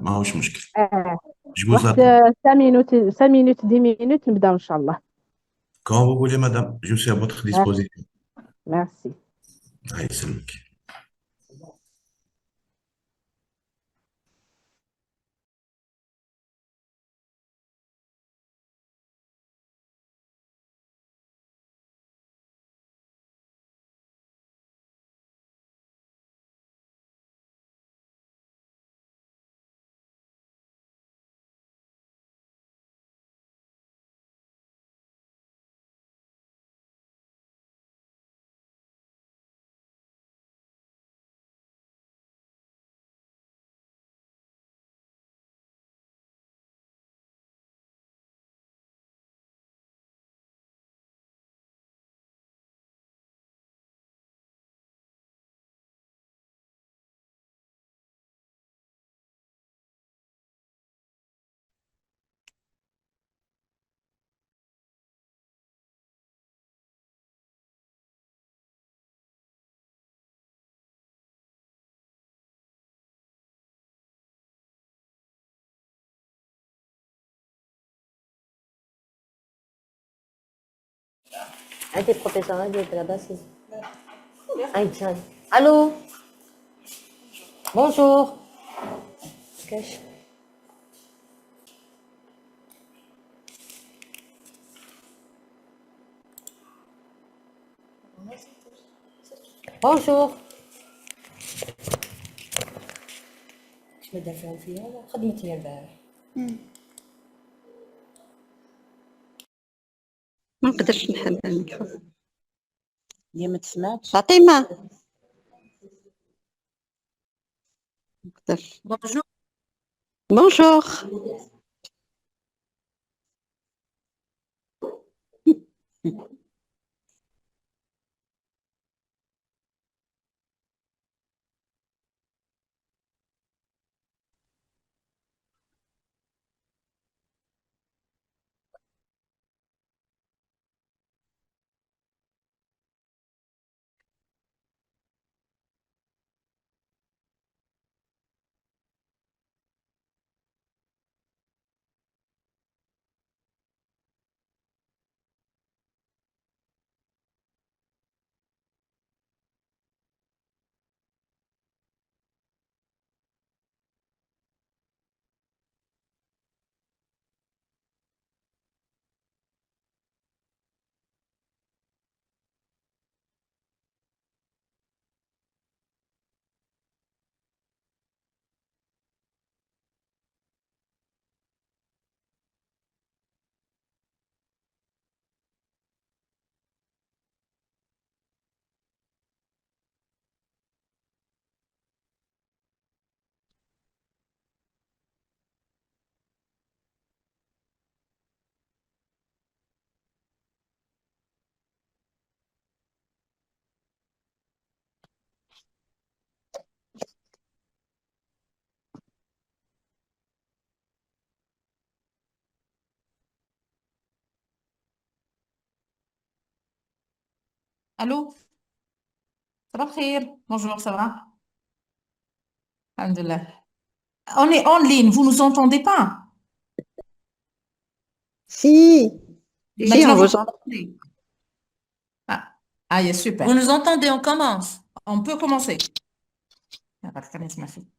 ماهوش مشكل. آه. Je vous واحد attends. 5 minutes 5 minutes 10 minutes نبداو ان شاء الله. Quand vous voulez, madame, je suis à votre آه. disposition. ميرسي. Allez, c'est le mec. Ah, t'es professeur radio, t'es là-bas, c'est... Ah, tiens. Allô? Bonjour. Cache. Bonjour. خدمتي فيها خدمتي البارح. ما نقدرش نحل الميكرو. هي ما تسمعش. فاطمة ما نقدرش. بونجور. بونجور. Allô? صباح الخير. Bonjour, ça va? Alhamdulillah. On est en ligne, vous nous entendez pas? Si, si, on Maintenant, vous vous entend. m'entendez? Ah, ah, yeah, super. Vous nous entendez, on commence. On peut commencer. Ma fille.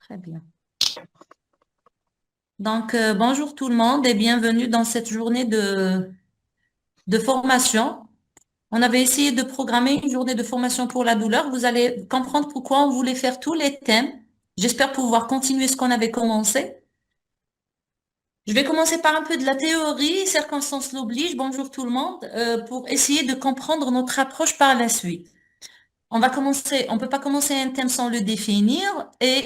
Très bien. Donc, bonjour tout le monde et bienvenue dans cette journée de formation. On avait essayé de programmer une journée de formation pour la douleur. Vous allez comprendre pourquoi on voulait faire tous les thèmes. J'espère pouvoir continuer ce qu'on avait commencé. Je vais commencer par un peu de la théorie, circonstances l'obligent, bonjour tout le monde, pour essayer de comprendre notre approche par la suite. On ne peut pas commencer un thème sans le définir et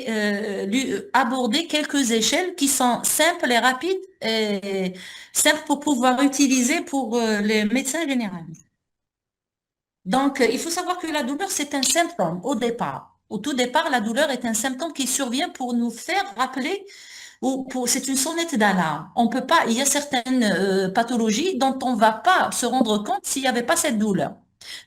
lui aborder quelques échelles qui sont simples et rapides et simples pour pouvoir utiliser pour les médecins généralistes. Donc, il faut savoir que la douleur, c'est un symptôme au départ. Au tout départ, la douleur est un symptôme qui survient pour nous faire rappeler c'est une sonnette d'alarme. On peut pas, il y a certaines pathologies dont on va pas se rendre compte s'il n'y avait pas cette douleur.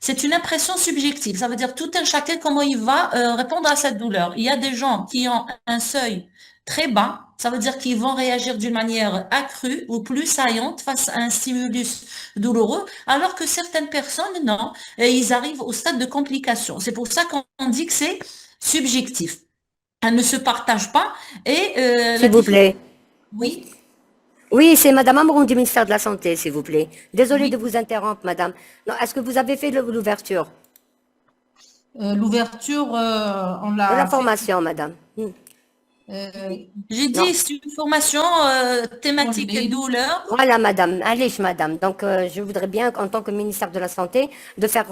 C'est une impression subjective. Ça veut dire tout un chacun comment il va répondre à cette douleur. Il y a des gens qui ont un seuil très bas. Ça veut dire qu'ils vont réagir d'une manière accrue ou plus saillante face à un stimulus douloureux, alors que certaines personnes, non, et ils arrivent au stade de complication. C'est pour ça qu'on dit que c'est subjectif. Elles ne se partagent pas. Et S'il vous plaît. Oui, Oui, c'est Madame Amroun du ministère de la Santé, s'il vous plaît. Désolée oui. de vous interrompre, Madame. Non, est-ce que vous avez fait l'ouverture L'ouverture, on de l'a la fait. formation, Madame? Euh, J'ai Non. dit, c'est une formation thématique Oui. douleur. Voilà, Madame. Allez, Madame. Donc, je voudrais bien, en tant que ministère de la Santé, de faire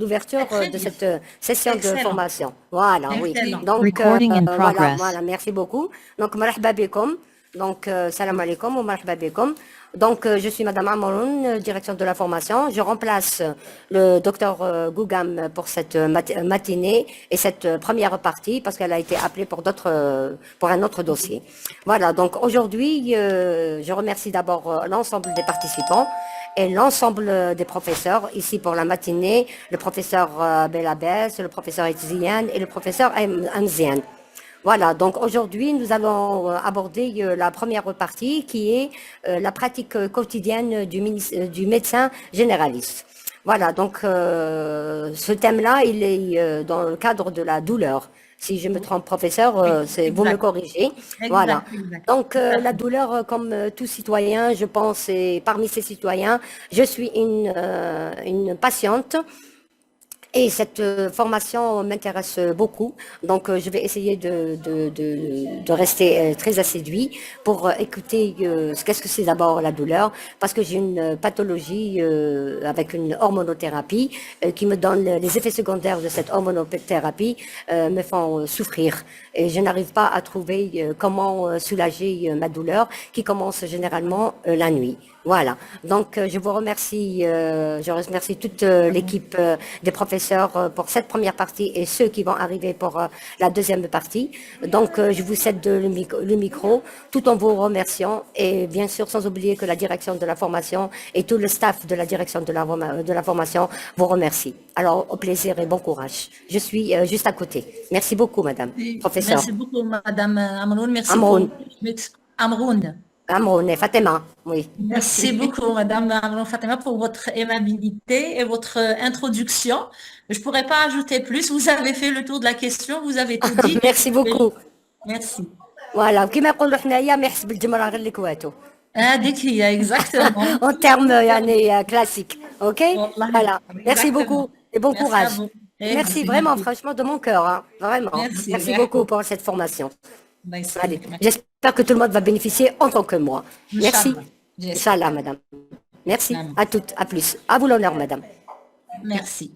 l'ouverture Très de bien. cette session de Excellent. formation. Voilà, oui. Excellent. Donc, Recording in voilà, progress. voilà, merci beaucoup. Donc, marhaba bikoum. Donc, salam alaikum ou marhaba bikoum. Donc, je suis Madame Amroun, direction de la formation. Je remplace le docteur Gougam pour cette matinée et cette première partie parce qu'elle a été appelée pour pour un autre dossier. Voilà. Donc, aujourd'hui, je remercie d'abord l'ensemble des participants et l'ensemble des professeurs ici pour la matinée, le professeur Belabès, le professeur Etziane et le professeur Amziane. Voilà, donc aujourd'hui, nous allons aborder la première partie qui est la pratique quotidienne du médecin généraliste. Voilà, donc ce thème-là, il est dans le cadre de la douleur. Si je me trompe, professeur, vous me Exact. corrigez. Voilà. Exact. Donc la douleur, comme tout citoyen, je pense, et parmi ces citoyens, je suis une patiente. Et cette formation m'intéresse beaucoup, donc je vais essayer de rester très assidue pour écouter qu'est-ce que c'est d'abord la douleur, parce que j'ai une pathologie avec une hormonothérapie qui me donne les effets secondaires de cette hormonothérapie me font souffrir. Et je n'arrive pas à trouver comment soulager ma douleur qui commence généralement la nuit. Voilà. Donc, je vous remercie, je remercie toute l'équipe des professeurs pour cette première partie et ceux qui vont arriver pour la deuxième partie. Donc, je vous cède le micro tout en vous remerciant et bien sûr sans oublier que la direction de la formation et tout le staff de la direction de la formation vous remercie. Alors, au plaisir et bon courage. Je suis juste à côté. Merci beaucoup, Madame, professeur. Merci beaucoup, Madame Amroun. Merci Amroun. Amroun. Amroun et Fatima, oui. Merci beaucoup, Madame Amroun Fatima, pour votre aimabilité et votre introduction. Je pourrais pas ajouter plus. Vous avez fait le tour de la question. Vous avez tout dit. Merci beaucoup. Merci. Voilà, كما يقولوا حنايا ما يحسب الجمرة غير اللي كواتو. Exactement. En termes يعني classiques, ok? Wallah. Voilà. Merci Exactement. beaucoup et bon Merci à courage. vous. Merci Exactement. vraiment, franchement, de mon cœur, hein, vraiment. Merci. Merci beaucoup pour cette formation. Allah Allez, yسلمك. j'espère que tout le monde va bénéficier autant que moi. Merci. Inch'Allah. J'espère. Inch'Allah, madame. Merci. Amen. À toutes, à plus. À vous l'honneur, madame. Merci.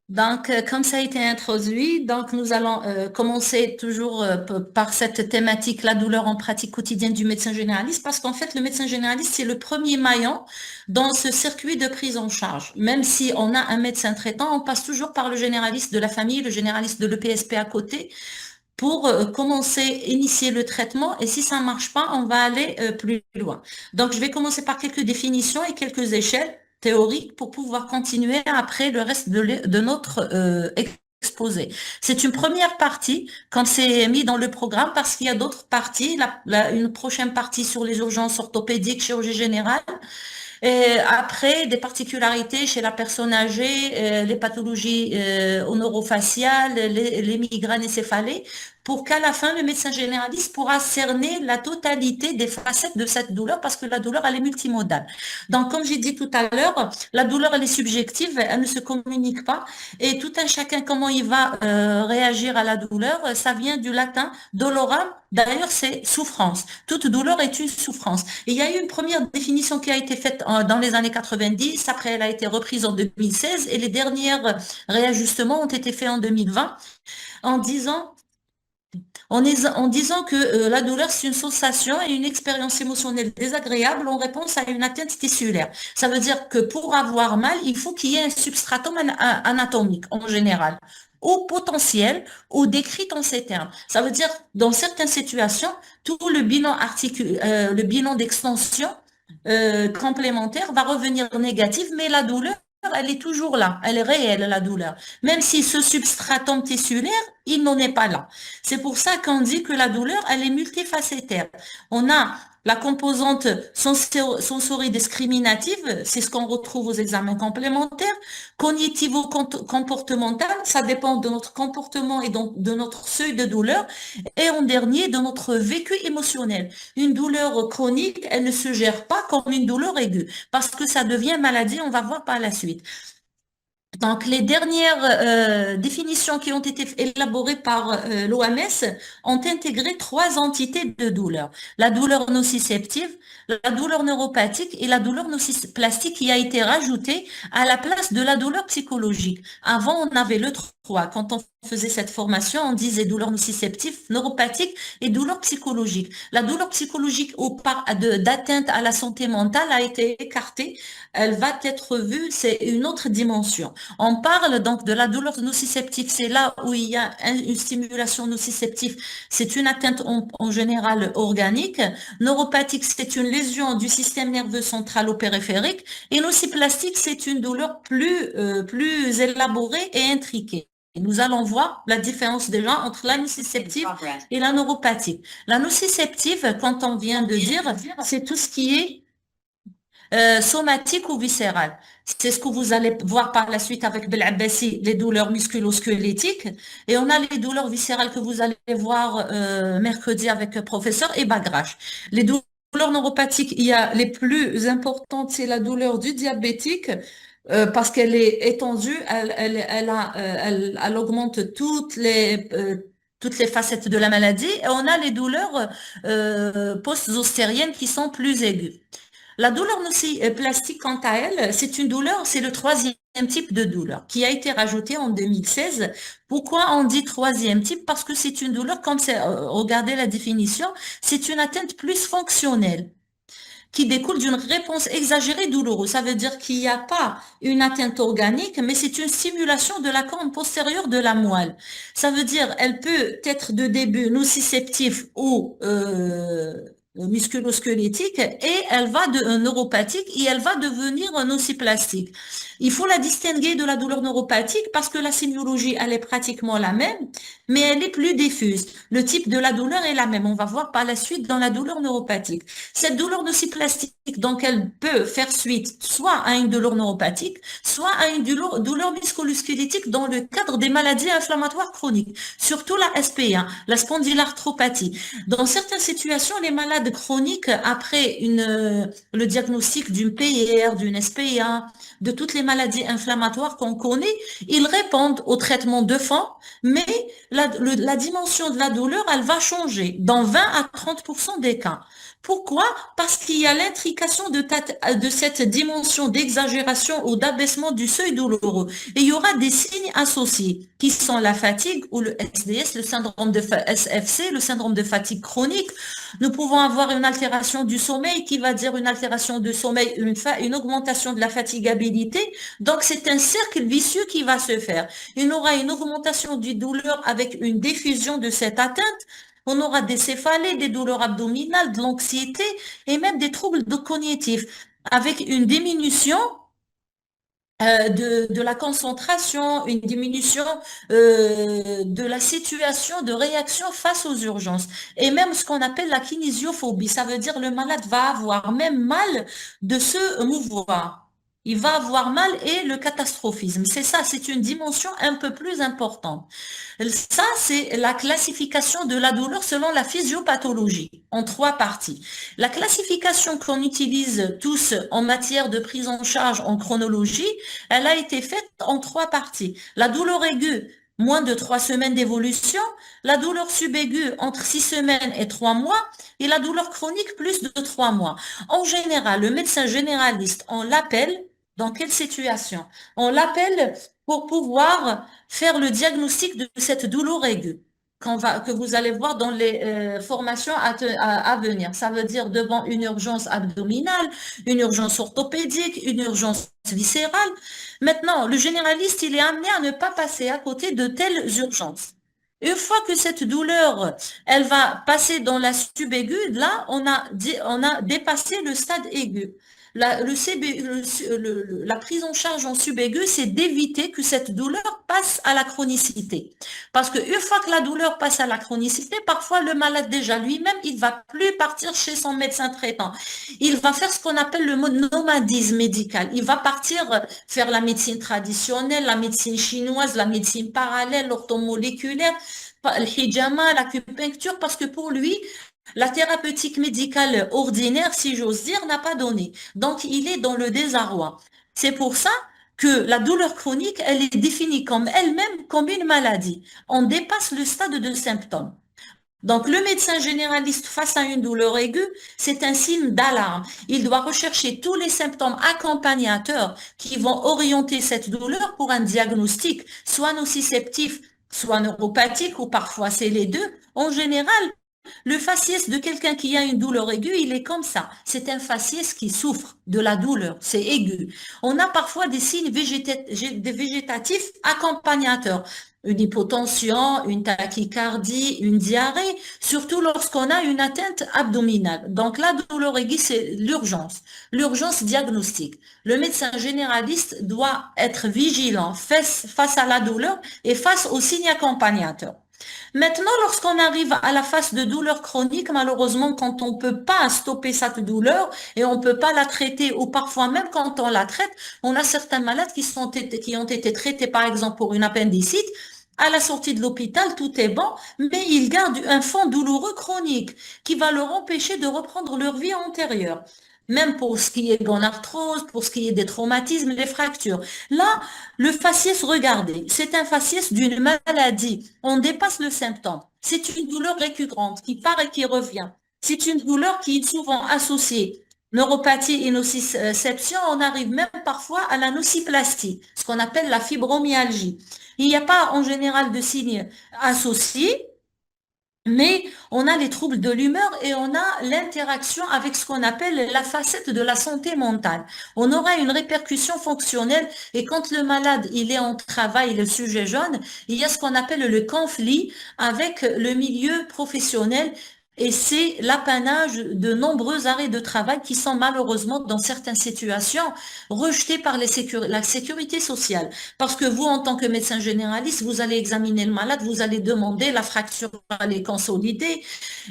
Donc, comme ça a été introduit, donc nous allons commencer toujours par cette thématique, la douleur en pratique quotidienne du médecin généraliste, parce qu'en fait, le médecin généraliste, c'est le premier maillon dans ce circuit de prise en charge. Même si on a un médecin traitant, on passe toujours par le généraliste de la famille, le généraliste de l'EPSP à côté, pour commencer, initier le traitement, et si ça ne marche pas, on va aller plus loin. Donc, je vais commencer par quelques définitions et quelques échelles théoriques pour pouvoir continuer après le reste de notre exposé. C'est une première partie quand c'est mis dans le programme parce qu'il y a d'autres parties, une prochaine partie sur les urgences orthopédiques, chirurgie générale, et après, des particularités chez la personne âgée, les pathologies neurofaciales, les migraines et céphalées, pour qu'à la fin, le médecin généraliste pourra cerner la totalité des facettes de cette douleur, parce que la douleur, elle est multimodale. Donc, comme j'ai dit tout à l'heure, la douleur, elle est subjective, elle ne se communique pas, et tout un chacun, comment il va réagir à la douleur, ça vient du latin doloram. D'ailleurs, c'est souffrance. Toute douleur est une souffrance. Et il y a eu une première définition qui a été faite dans les années 90, après elle a été reprise en 2016, et les derniers réajustements ont été faits en 2020, en disant que la douleur, c'est une sensation et une expérience émotionnelle désagréable en réponse à une atteinte tissulaire. Ça veut dire que pour avoir mal, il faut qu'il y ait un substratum anatomique en général, ou potentiel, ou décrit en ces termes. Ça veut dire, dans certaines situations, tout le bilan d'extension complémentaire va revenir négatif, mais la douleur elle est toujours là, elle est réelle, la douleur. Même si ce substratum tissulaire, il n'en est pas là. C'est pour ça qu'on dit que la douleur, elle est multifacétaire. On a la composante sensoridiscriminative, c'est ce qu'on retrouve aux examens complémentaires. Cognitivo-comportementale, ça dépend de notre comportement et donc de notre seuil de douleur. Et en dernier, de notre vécu émotionnel. Une douleur chronique, elle ne se gère pas comme une douleur aiguë parce que ça devient maladie, on va voir par la suite. Donc, les dernières définitions qui ont été élaborées par l'OMS ont intégré 3 entités de douleur. La douleur nociceptive, la douleur neuropathique et la douleur nociplastique qui a été rajoutée à la place de la douleur psychologique. Avant, on avait le 3. Quand on faisait cette formation, on disait douleur nociceptive, neuropathique et douleur psychologique. La douleur psychologique d'atteinte à la santé mentale a été écartée. Elle va être vue, c'est une autre dimension. On parle donc de la douleur nociceptive, c'est là où il y a une stimulation nociceptive. C'est une atteinte en général organique. Neuropathique, c'est une lésion du système nerveux central ou périphérique. Et nociplastique, c'est une douleur plus élaborée et intriquée. Et nous allons voir la différence déjà entre la nociceptive et la neuropathique. La nociceptive, quand on vient de dire, c'est tout ce qui est somatique ou viscérale. C'est ce que vous allez voir par la suite avec Belabbasi, les douleurs musculo-squelettiques. Et on a les douleurs viscérales que vous allez voir mercredi avec le professeur et Bagrache. Les douleurs neuropathiques, il y a les plus importantes, c'est la douleur du diabétique, parce qu'elle est étendue, elle augmente toutes les facettes de la maladie. Et on a les douleurs post-zostériennes qui sont plus aiguës. La douleur nociplastique, quant à elle, c'est une douleur, c'est le 3e type de douleur qui a été rajouté en 2016. Pourquoi on dit 3e type? Parce que c'est une douleur, comme regardez la définition, c'est une atteinte plus fonctionnelle qui découle d'une réponse exagérée douloureuse. Ça veut dire qu'il n'y a pas une atteinte organique, mais c'est une stimulation de la corne postérieure de la moelle. Ça veut dire elle peut être de début nociceptive ou musculo-squelettique et elle va de neuropathique et elle va devenir nociplastique. Il faut la distinguer de la douleur neuropathique parce que la sémiologie, elle est pratiquement la même, mais elle est plus diffuse. Le type de la douleur est la même. On va voir par la suite dans la douleur neuropathique. Cette douleur nociplastique, donc, elle peut faire suite soit à une douleur neuropathique, soit à une douleur musculo-squelettique dans le cadre des maladies inflammatoires chroniques, surtout la SP1, la spondylarthropathie. Dans certaines situations, les malades chroniques, après le diagnostic d'une PIR, d'une SP1, de toutes les maladies inflammatoires qu'on connaît, ils répondent au traitement de fond, mais la dimension de la douleur, elle va changer dans 20 à 30% des cas. Pourquoi? Parce qu'il y a l'intrication de cette dimension d'exagération ou d'abaissement du seuil douloureux. Et il y aura des signes associés qui sont la fatigue ou le SDS, le syndrome de SFC, le syndrome de fatigue chronique. Nous pouvons avoir une altération du sommeil qui va dire une altération du sommeil, une augmentation de la fatigabilité. Donc, c'est un cercle vicieux qui va se faire. Il y aura une augmentation du douleur avec une diffusion de cette atteinte. On aura des céphalées, des douleurs abdominales, de l'anxiété et même des troubles cognitifs avec une diminution de la concentration, une diminution de la situation de réaction face aux urgences et même ce qu'on appelle la kinésiophobie. Ça veut dire le malade va avoir même mal de se mouvoir. Il va avoir mal et le catastrophisme. C'est ça, c'est une dimension un peu plus importante. Ça, c'est la classification de la douleur selon la physiopathologie, en 3 parties. La classification qu'on utilise tous en matière de prise en charge en chronologie, elle a été faite en 3 parties. La douleur aiguë, moins de 3 semaines d'évolution, la douleur subaiguë entre 6 semaines et 3 mois, et la douleur chronique plus de 3 mois. En général, le médecin généraliste, on l'appelle dans quelle situation? On l'appelle pour pouvoir faire le diagnostic de cette douleur aiguë que vous allez voir dans les formations à venir. Ça veut dire devant une urgence abdominale, une urgence orthopédique, une urgence viscérale. Maintenant, le généraliste, il est amené à ne pas passer à côté de telles urgences. Une fois que cette douleur, elle va passer dans la subaiguë, là, on a dépassé le stade aigu. La prise en charge en subaigu, c'est d'éviter que cette douleur passe à la chronicité. Parce qu'une fois que la douleur passe à la chronicité, parfois le malade déjà lui-même, il va plus partir chez son médecin traitant. Il va faire ce qu'on appelle le nomadisme médical. Il va partir faire la médecine traditionnelle, la médecine chinoise, la médecine parallèle, l'orthomoléculaire, le hijama, l'acupuncture, parce que pour lui, la thérapeutique médicale ordinaire, si j'ose dire, n'a pas donné. Donc, il est dans le désarroi. C'est pour ça que la douleur chronique, elle est définie comme elle-même comme une maladie. On dépasse le stade de symptômes. Donc, le médecin généraliste face à une douleur aiguë, c'est un signe d'alarme. Il doit rechercher tous les symptômes accompagnateurs qui vont orienter cette douleur pour un diagnostic, soit nociceptif, soit neuropathique, ou parfois c'est les deux. En général, le faciès de quelqu'un qui a une douleur aiguë, il est comme ça. C'est un faciès qui souffre de la douleur, c'est aigu. On a parfois des signes végétatifs accompagnateurs. Une hypotension, une tachycardie, une diarrhée, surtout lorsqu'on a une atteinte abdominale. Donc la douleur aiguë, c'est l'urgence diagnostique. Le médecin généraliste doit être vigilant face à la douleur et face aux signes accompagnateurs. Maintenant, lorsqu'on arrive à la phase de douleur chronique, malheureusement, quand on ne peut pas stopper cette douleur et on ne peut pas la traiter, ou parfois même quand on la traite, on a certains malades qui ont été traités, par exemple, pour une appendicite. À la sortie de l'hôpital, tout est bon, mais ils gardent un fond douloureux chronique qui va leur empêcher de reprendre leur vie antérieure. Même pour ce qui est gonarthrose, pour ce qui est des traumatismes, des fractures. Là, le faciès, regardez, c'est un faciès d'une maladie. On dépasse le symptôme. C'est une douleur récurrente qui part et qui revient. C'est une douleur qui est souvent associée. Neuropathie et nociception, on arrive même parfois à la nociplastie, ce qu'on appelle la fibromyalgie. Il n'y a pas en général de signes associés, mais on a les troubles de l'humeur et on a l'interaction avec ce qu'on appelle la facette de la santé mentale. On aura une répercussion fonctionnelle et quand le malade, il est en travail, le sujet jaune, il y a ce qu'on appelle le conflit avec le milieu professionnel. Et c'est l'apanage de nombreux arrêts de travail qui sont malheureusement, dans certaines situations, rejetés par la sécurité sociale. Parce que vous, en tant que médecin généraliste, vous allez examiner le malade, vous allez demander la fracture, elle est consolidée,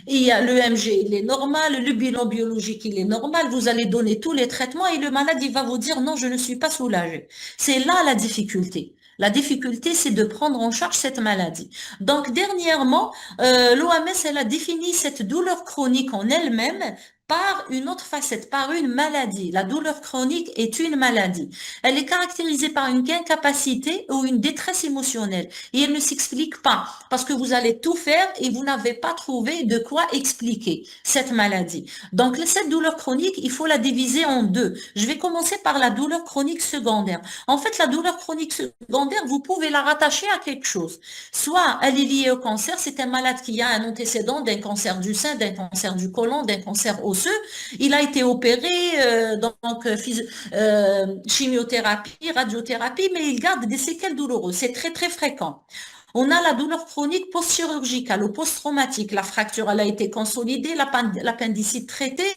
l'EMG, il est normal, le bilan biologique, il est normal, vous allez donner tous les traitements et le malade, il va vous dire non, je ne suis pas soulagé. C'est là la difficulté. La difficulté, c'est de prendre en charge cette maladie. Donc, dernièrement, l'OMS, elle a défini cette douleur chronique en elle-même par une autre facette, par une maladie. La douleur chronique est une maladie. Elle est caractérisée par une incapacité ou une détresse émotionnelle. Et elle ne s'explique pas parce que vous allez tout faire et vous n'avez pas trouvé de quoi expliquer cette maladie. Donc, cette douleur chronique, il faut la diviser en deux. Je vais commencer par la douleur chronique secondaire. En fait, la douleur chronique secondaire, vous pouvez la rattacher à quelque chose. Soit elle est liée au cancer, c'est un malade qui a un antécédent d'un cancer du sein, d'un cancer du côlon, d'un cancer osseux. Il a été opéré, chimiothérapie, radiothérapie, mais il garde des séquelles douloureuses. C'est très, très fréquent. On a la douleur chronique post-chirurgicale ou post-traumatique. La fracture, elle a été consolidée, l'appendicite traitée.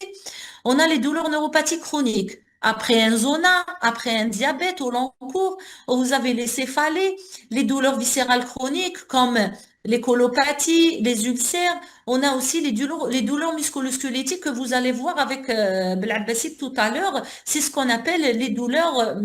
On a les douleurs neuropathiques chroniques. Après un zona, après un diabète au long cours, vous avez les céphalées, les douleurs viscérales chroniques comme les colopathies, les ulcères. On a aussi les douleurs musculo-squelettiques que vous allez voir avec Belabbassine tout à l'heure. C'est ce qu'on appelle les douleurs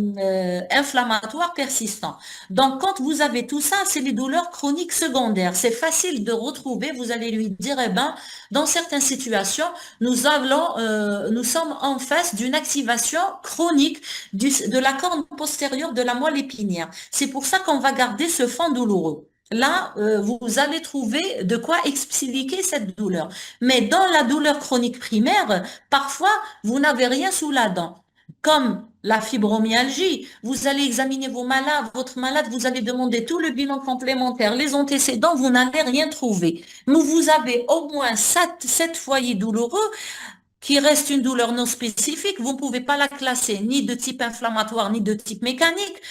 inflammatoires persistantes. Donc, quand vous avez tout ça, c'est les douleurs chroniques secondaires. C'est facile de retrouver. Vous allez lui dire, eh ben, dans certaines situations, nous sommes en face d'une activation chronique de la corne postérieure de la moelle épinière. C'est pour ça qu'on va garder ce fond douloureux. Là, vous allez trouver de quoi expliquer cette douleur. Mais dans la douleur chronique primaire, parfois, vous n'avez rien sous la dent. Comme la fibromyalgie, vous allez examiner votre malade, vous allez demander tout le bilan complémentaire, les antécédents, vous n'allez rien trouver. Mais vous avez au moins 7 foyers douloureux qui reste une douleur non spécifique, vous ne pouvez pas la classer ni de type inflammatoire ni de type mécanique.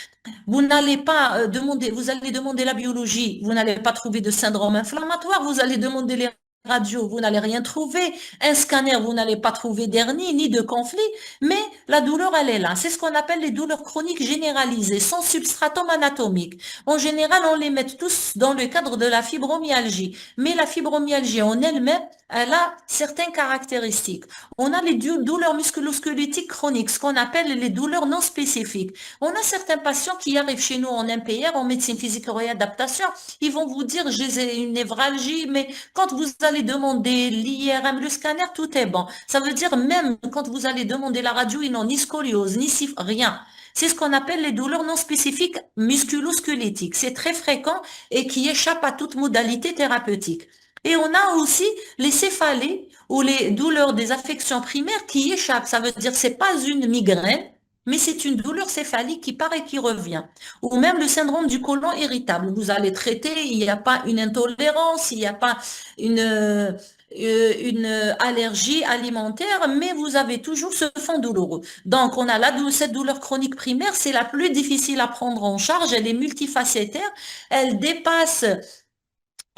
Vous n'allez pas vous allez demander la biologie, vous n'allez pas trouver de syndrome inflammatoire, vous allez demander les radio, vous n'allez rien trouver. Un scanner, vous n'allez pas trouver d'hernie ni de conflit, mais la douleur, elle est là. C'est ce qu'on appelle les douleurs chroniques généralisées, sans substratum anatomique. En général, on les met tous dans le cadre de la fibromyalgie. Mais la fibromyalgie en elle-même, elle a certaines caractéristiques. On a les douleurs musculo-squelettiques chroniques, ce qu'on appelle les douleurs non spécifiques. On a certains patients qui arrivent chez nous en MPR, en médecine physique et réadaptation, ils vont vous dire j'ai une névralgie, mais quand vous allez demander l'IRM, le scanner, tout est bon. Ça veut dire même quand vous allez demander la radio, ils n'ont ni scoliose, ni rien. C'est ce qu'on appelle les douleurs non spécifiques musculo-squelettiques. C'est très fréquent et qui échappe à toute modalité thérapeutique. Et on a aussi les céphalées ou les douleurs des affections primaires qui échappent. Ça veut dire que c'est pas une migraine, mais c'est une douleur céphalique qui part et qui revient. Ou même le syndrome du côlon irritable. Vous allez traiter, il n'y a pas une intolérance, il n'y a pas une allergie alimentaire, mais vous avez toujours ce fond douloureux. Donc, on a cette douleur chronique primaire, c'est la plus difficile à prendre en charge, elle est multifacétaire, elle dépasse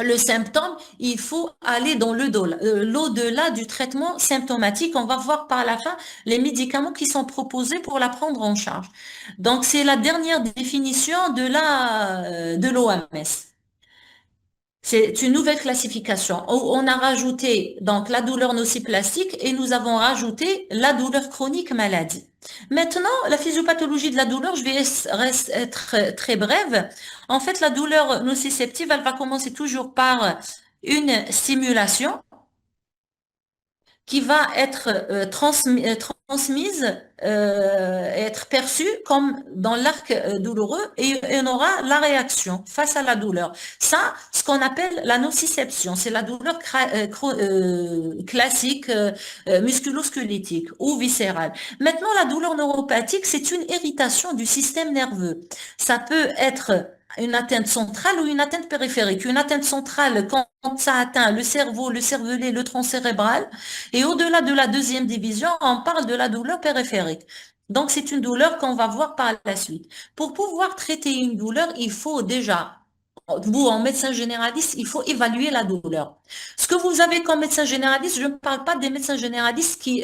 le symptôme, il faut aller dans l'au-delà du traitement symptomatique. On va voir par la fin les médicaments qui sont proposés pour la prendre en charge. Donc, c'est la dernière définition de l'OMS. C'est une nouvelle classification. On a rajouté donc la douleur nociplastique et nous avons rajouté la douleur chronique maladie. Maintenant, la physiopathologie de la douleur, je vais être très brève. En fait, la douleur nociceptive, elle va commencer toujours par une stimulation qui va être transmise, être perçue comme dans l'arc douloureux et on aura la réaction face à la douleur. Ça, ce qu'on appelle la nociception, c'est la douleur classique musculo-squelettique ou viscérale. Maintenant, la douleur neuropathique, c'est une irritation du système nerveux. Ça peut être une atteinte centrale ou une atteinte périphérique. Une atteinte centrale, quand ça atteint le cerveau, le cervelet, le tronc cérébral, et au-delà de la deuxième division, on parle de la douleur périphérique. Donc, c'est une douleur qu'on va voir par la suite. Pour pouvoir traiter une douleur, il faut déjà, vous, en médecin généraliste, il faut évaluer la douleur. Ce que vous avez comme médecin généraliste, je ne parle pas des médecins généralistes qui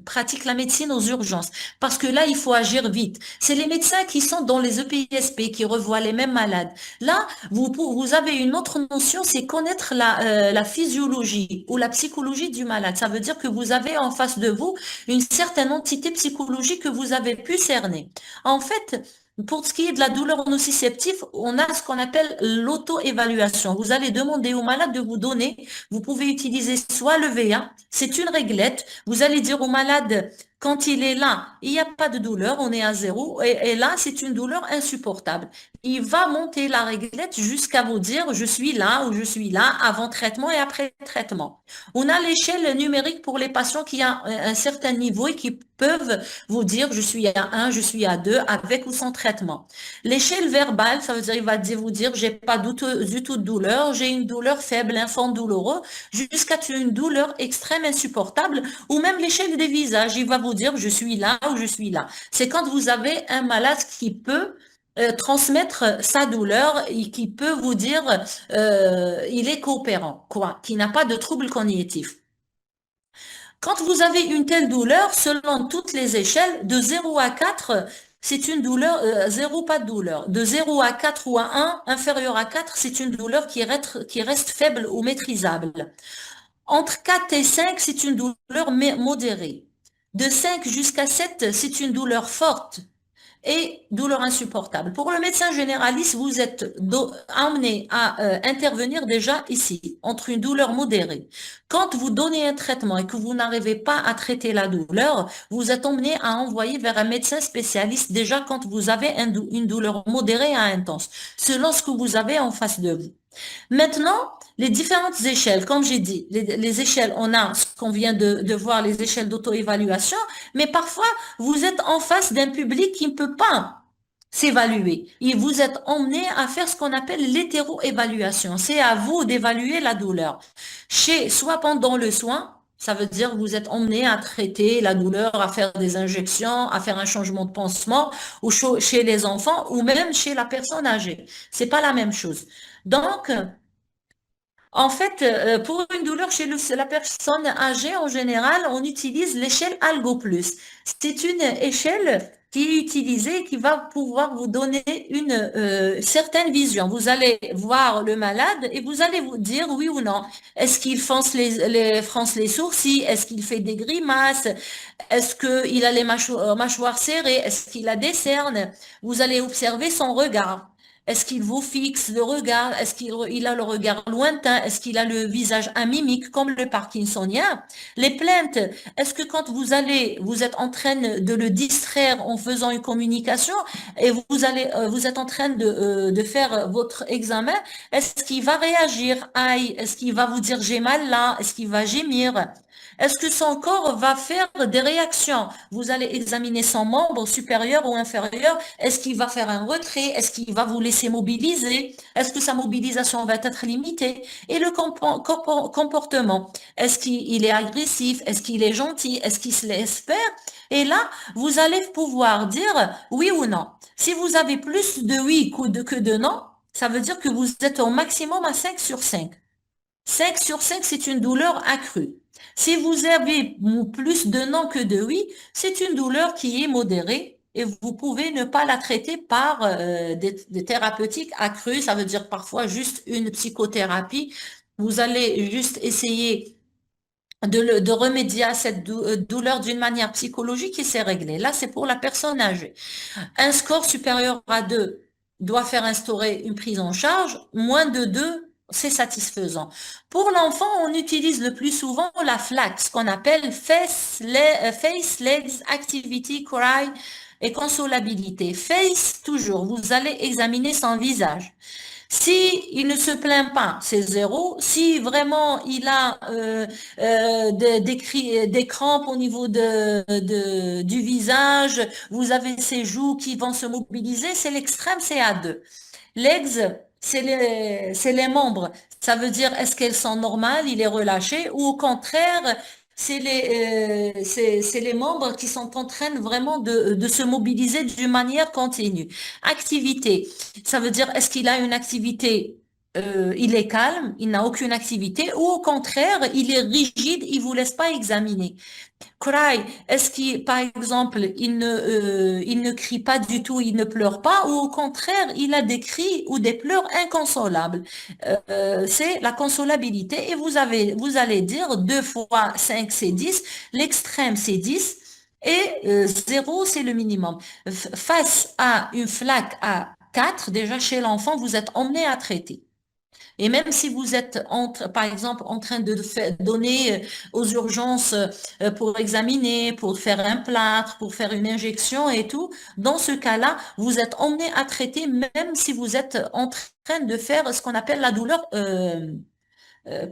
pratiquent la médecine aux urgences, parce que là, il faut agir vite. C'est les médecins qui sont dans les EPSP, qui revoient les mêmes malades. Là, vous avez une autre notion, c'est connaître la physiologie ou la psychologie du malade. Ça veut dire que vous avez en face de vous une certaine entité psychologique que vous avez pu cerner. En fait, pour ce qui est de la douleur nociceptive, on a ce qu'on appelle l'auto-évaluation. Vous allez demander au malade de vous donner, vous pouvez utiliser soit le VA, c'est une réglette, vous allez dire au malade, quand il est là, il n'y a pas de douleur, on est à 0, et là, c'est une douleur insupportable. Il va monter la réglette jusqu'à vous dire, je suis là ou je suis là, avant traitement et après traitement. On a l'échelle numérique pour les patients qui ont un certain niveau et qui peuvent vous dire, je suis à 1, je suis à 2, avec ou sans traitement. L'échelle verbale, ça veut dire, il va vous dire, j'ai pas du tout de douleur, j'ai une douleur faible, un fond douloureux, jusqu'à une douleur extrême, insupportable, ou même l'échelle des visages, il va vous dire, je suis là ou je suis là. C'est quand vous avez un malade qui peut transmettre sa douleur et qui peut vous dire, il est coopérant, quoi, qui n'a pas de trouble cognitif. Quand vous avez une telle douleur, selon toutes les échelles, de 0 à 4, c'est une douleur, 0 pas de douleur. De 0 à 4 ou à 1, inférieur à 4, c'est une douleur qui reste faible ou maîtrisable. Entre 4 et 5, c'est une douleur modérée. De 5 jusqu'à 7, c'est une douleur forte et douleur insupportable. Pour le médecin généraliste, vous êtes amené à intervenir déjà ici, entre une douleur modérée. Quand vous donnez un traitement et que vous n'arrivez pas à traiter la douleur, vous êtes emmené à envoyer vers un médecin spécialiste déjà quand vous avez une douleur modérée à intense, selon ce que vous avez en face de vous. Maintenant, les différentes échelles, comme j'ai dit, les échelles, on a ce qu'on vient de voir, les échelles d'auto-évaluation, mais parfois, vous êtes en face d'un public qui ne peut pas s'évaluer. Et vous êtes emmené à faire ce qu'on appelle l'hétéro-évaluation. C'est à vous d'évaluer la douleur. Soit pendant le soin, ça veut dire que vous êtes emmené à traiter la douleur, à faire des injections, à faire un changement de pansement, ou chez les enfants, ou même chez la personne âgée. C'est pas la même chose. Donc, En fait, pour une douleur chez la personne âgée, en général, on utilise l'échelle Algo Plus. C'est une échelle qui est utilisée, qui va pouvoir vous donner une certaine vision. Vous allez voir le malade et vous allez vous dire oui ou non. Est-ce qu'il fronce les sourcils? Est-ce qu'il fait des grimaces? Est-ce qu'il a les mâchoires serrées? Est-ce qu'il a des cernes? Vous allez observer son regard. Est-ce qu'il vous fixe le regard? Est-ce qu'il a le regard lointain? Est-ce qu'il a le visage amimique comme le parkinsonien? Les plaintes, est-ce que quand vous êtes en train de le distraire en faisant une communication et vous êtes en train de faire votre examen, est-ce qu'il va réagir? Aïe, est-ce qu'il va vous dire j'ai mal là? Est-ce qu'il va gémir? Est-ce que son corps va faire des réactions? Vous allez examiner son membre supérieur ou inférieur. Est-ce qu'il va faire un retrait? Est-ce qu'il va vous laisser mobiliser? Est-ce que sa mobilisation va être limitée? Et le comportement, est-ce qu'il est agressif? Est-ce qu'il est gentil? Est-ce qu'il se laisse faire? Et là, vous allez pouvoir dire oui ou non. Si vous avez plus de oui que de non, ça veut dire que vous êtes au maximum à 5 sur 5. 5 sur 5, c'est une douleur accrue. Si vous avez plus de non que de oui, c'est une douleur qui est modérée et vous pouvez ne pas la traiter par des thérapeutiques accrues. Ça veut dire parfois juste une psychothérapie. Vous allez juste essayer de remédier à cette douleur d'une manière psychologique et c'est réglé. Là, c'est pour la personne âgée. Un score supérieur à 2 doit faire instaurer une prise en charge. Moins de 2, c'est satisfaisant. Pour l'enfant, on utilise le plus souvent la FLAC, ce qu'on appelle Face, Legs, Activity, Cry et Consolabilité. Face, toujours, vous allez examiner son visage. Si il ne se plaint pas, c'est 0. Si vraiment il a des crampes au niveau du visage, vous avez ses joues qui vont se mobiliser, c'est l'extrême, c'est à 2. Legs, c'est les membres. Ça veut dire est-ce qu'elles sont normales, il est relâché, ou au contraire, c'est les membres qui sont en train vraiment de se mobiliser d'une manière continue. Activité, ça veut dire est-ce qu'il a une activité, il est calme, il n'a aucune activité, ou au contraire, il est rigide, il vous laisse pas examiner. Cry, est-ce qu'il, par exemple, il ne crie pas du tout, il ne pleure pas, ou au contraire, il a des cris ou des pleurs inconsolables. C'est la consolabilité et vous allez dire 2 fois 5, c'est 10, l'extrême, c'est 10 et 0, c'est le minimum. Face à une flaque à 4, déjà chez l'enfant, vous êtes emmené à traiter. Et même si vous êtes, par exemple, en train de donner aux urgences pour examiner, pour faire un plâtre, pour faire une injection et tout, dans ce cas-là, vous êtes emmené à traiter même si vous êtes en train de faire ce qu'on appelle la douleur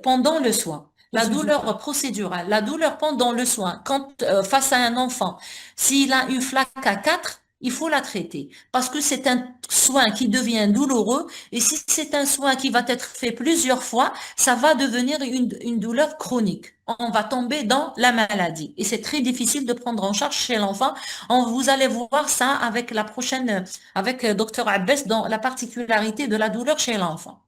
pendant le soin. La douleur procédurale, la douleur pendant le soin, quand face à un enfant, s'il a une flaque à 4, il faut la traiter parce que c'est un soin qui devient douloureux et si c'est un soin qui va être fait plusieurs fois, ça va devenir une douleur chronique. On va tomber dans la maladie et c'est très difficile de prendre en charge chez l'enfant. Vous allez voir ça avec avec Dr Abbès dans la particularité de la douleur chez l'enfant.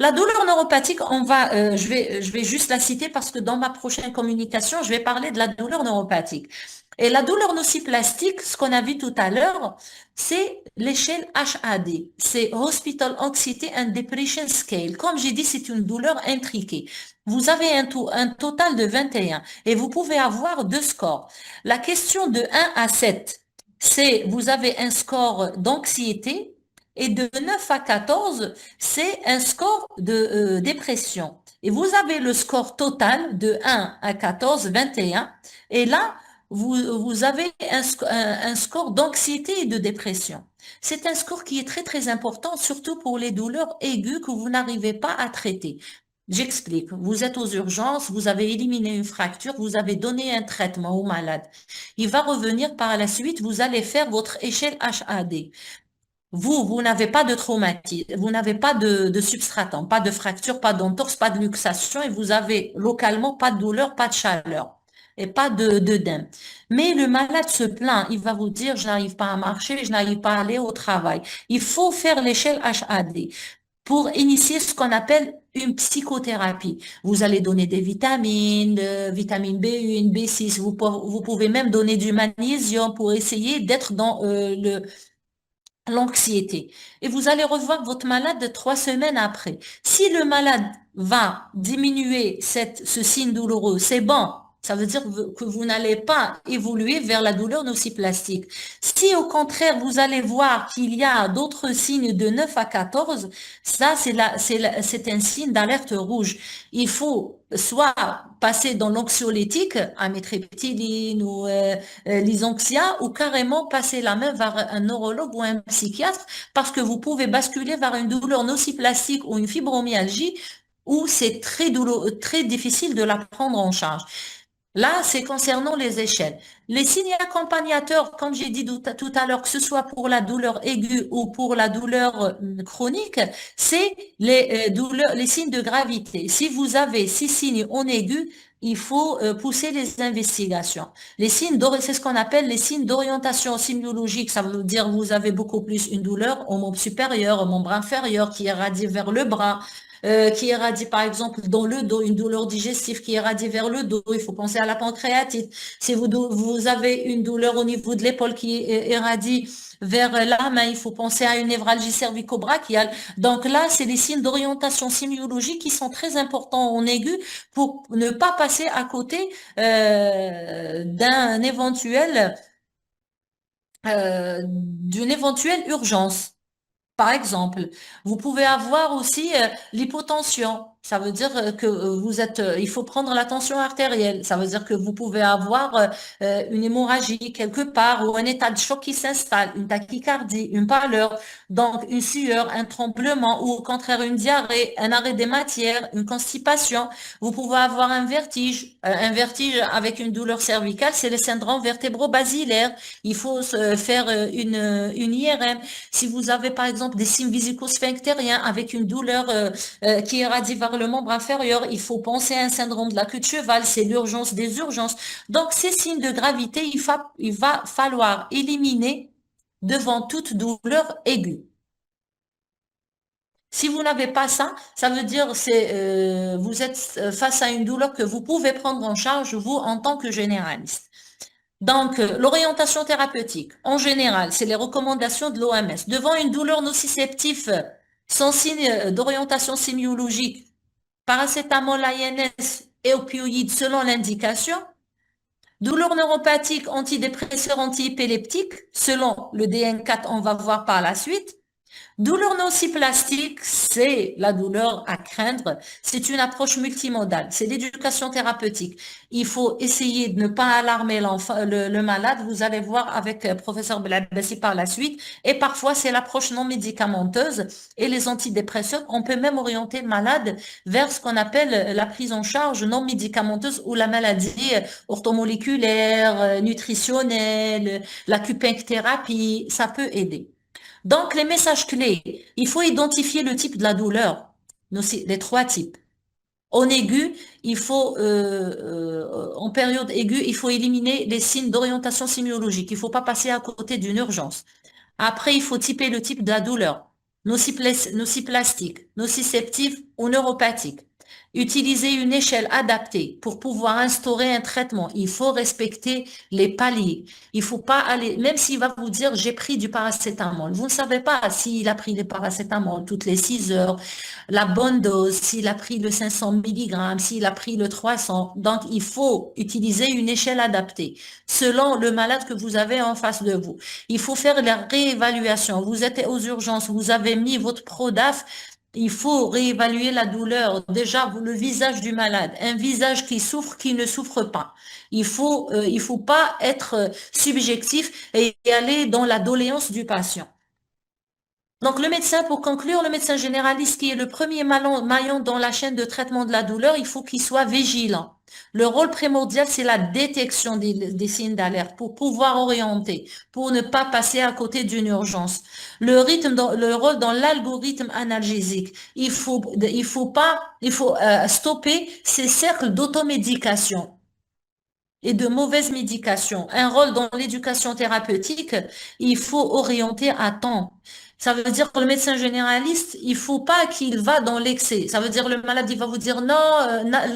La douleur neuropathique, je vais juste la citer parce que dans ma prochaine communication, je vais parler de la douleur neuropathique. Et la douleur nociplastique, ce qu'on a vu tout à l'heure, c'est l'échelle HAD. C'est Hospital Anxiety and Depression Scale. Comme j'ai dit, c'est une douleur intriquée. Vous avez un total de 21 et vous pouvez avoir 2 scores. La question de 1 à 7, c'est vous avez un score d'anxiété. Et de 9 à 14, c'est un score de dépression. Et vous avez le score total de 1 à 14, 21. Et là, vous avez un score d'anxiété et de dépression. C'est un score qui est très, très important, surtout pour les douleurs aiguës que vous n'arrivez pas à traiter. J'explique. Vous êtes aux urgences, vous avez éliminé une fracture, vous avez donné un traitement au malade. Il va revenir par la suite, vous allez faire votre échelle HAD. Vous n'avez pas de traumatisme, vous n'avez pas de substratant, pas de fracture, pas d'entorse, pas de luxation et vous avez localement pas de douleur, pas de chaleur et pas d'œdème. Mais le malade se plaint, il va vous dire, je n'arrive pas à marcher, je n'arrive pas à aller au travail. Il faut faire l'échelle HAD. pour initier ce qu'on appelle une psychothérapie. Vous allez donner des vitamines, vitamine B1, B6, vous pouvez même donner du magnésium pour essayer d'être dans l'anxiété. Et vous allez revoir votre malade 3 semaines après. Si le malade va diminuer ce signe douloureux, c'est bon. Ça veut dire que vous n'allez pas évoluer vers la douleur nociplastique. Si au contraire, vous allez voir qu'il y a d'autres signes de 9 à 14, ça, c'est un signe d'alerte rouge. Il faut soit passer dans l'anxiolytique, amitriptyline ou l'Isonxia, ou carrément passer la main vers un neurologue ou un psychiatre, parce que vous pouvez basculer vers une douleur nociplastique ou une fibromyalgie où c'est très douloureux, très difficile de la prendre en charge. Là, c'est concernant les échelles. Les signes accompagnateurs, comme j'ai dit tout à l'heure, que ce soit pour la douleur aiguë ou pour la douleur chronique, c'est les signes de gravité. Si vous avez 6 signes en aigu, il faut pousser les investigations. Les signes c'est ce qu'on appelle les signes d'orientation sémiologique. Ça veut dire vous avez beaucoup plus une douleur au membre supérieur, au membre inférieur qui irradie vers le bras, qui irradie par exemple dans le dos, une douleur digestive qui irradie vers le dos. Il faut penser à la pancréatite. Si vous avez une douleur au niveau de l'épaule qui irradie vers la main, il faut penser à une névralgie cervico-brachiale. Donc là, c'est les signes d'orientation sémiologique qui sont très importants en aigu pour ne pas passer à côté d'une éventuelle urgence. Par exemple, vous pouvez avoir aussi l'hypotension. Ça veut dire que il faut prendre la tension artérielle. Ça veut dire que vous pouvez avoir une hémorragie quelque part ou un état de choc qui s'installe, une tachycardie, une pâleur, donc une sueur, un tremblement ou au contraire une diarrhée, un arrêt des matières, une constipation. Vous pouvez avoir un vertige avec une douleur cervicale, c'est le syndrome vertébro-basilaire. Il faut faire une IRM. Si vous avez par exemple des signes vésico-sphinctériens avec une douleur qui irradie vers le membre inférieur, il faut penser à un syndrome de la queue de cheval, c'est l'urgence des urgences. Donc ces signes de gravité, il va falloir éliminer devant toute douleur aiguë. Si vous n'avez pas ça, ça veut dire vous êtes face à une douleur que vous pouvez prendre en charge, vous, en tant que généraliste. Donc, l'orientation thérapeutique, en général, c'est les recommandations de l'OMS. Devant une douleur nociceptive sans signe d'orientation sémiologique, paracétamol, INS et opioïdes selon l'indication, douleur neuropathique, antidépresseur, antiépileptique, selon le DN4, on va voir par la suite. Douleur nociplastique, c'est la douleur à craindre. C'est une approche multimodale. C'est l'éducation thérapeutique. Il faut essayer de ne pas alarmer le malade. Vous allez voir avec professeur Belabassi par la suite. Et parfois, c'est l'approche non médicamenteuse et les antidépresseurs. On peut même orienter le malade vers ce qu'on appelle la prise en charge non médicamenteuse ou la maladie orthomoléculaire, nutritionnelle, l'acupuncture-thérapie. Ça peut aider. Donc, les messages clés, il faut identifier le type de la douleur, les 3 types. En aigu, en période aiguë, il faut éliminer les signes d'orientation sémiologique. Il ne faut pas passer à côté d'une urgence. Après, il faut typer le type de la douleur, nociplastique, nociceptive ou neuropathique. Utiliser une échelle adaptée pour pouvoir instaurer un traitement. Il faut respecter les paliers. Il faut pas aller, même s'il va vous dire j'ai pris du paracétamol. Vous ne savez pas s'il a pris des paracétamol toutes les 6 heures, la bonne dose, s'il a pris le 500 mg, s'il a pris le 300. Donc, il faut utiliser une échelle adaptée selon le malade que vous avez en face de vous. Il faut faire la réévaluation. Vous êtes aux urgences, vous avez mis votre Prodaf. Il faut réévaluer la douleur. Déjà, le visage du malade, un visage qui souffre, qui ne souffre pas. Il faut pas être subjectif et aller dans la doléance du patient. Donc, le médecin, pour conclure, le médecin généraliste qui est le premier maillon dans la chaîne de traitement de la douleur, il faut qu'il soit vigilant. Le rôle primordial, c'est la détection des signes d'alerte pour pouvoir orienter, pour ne pas passer à côté d'une urgence. Le rôle dans l'algorithme analgésique, il faut stopper ces cercles d'automédication et de mauvaise médication. Un rôle dans l'éducation thérapeutique, il faut orienter à temps. Ça veut dire que le médecin généraliste, il faut pas qu'il va dans l'excès. Ça veut dire le malade, il va vous dire non,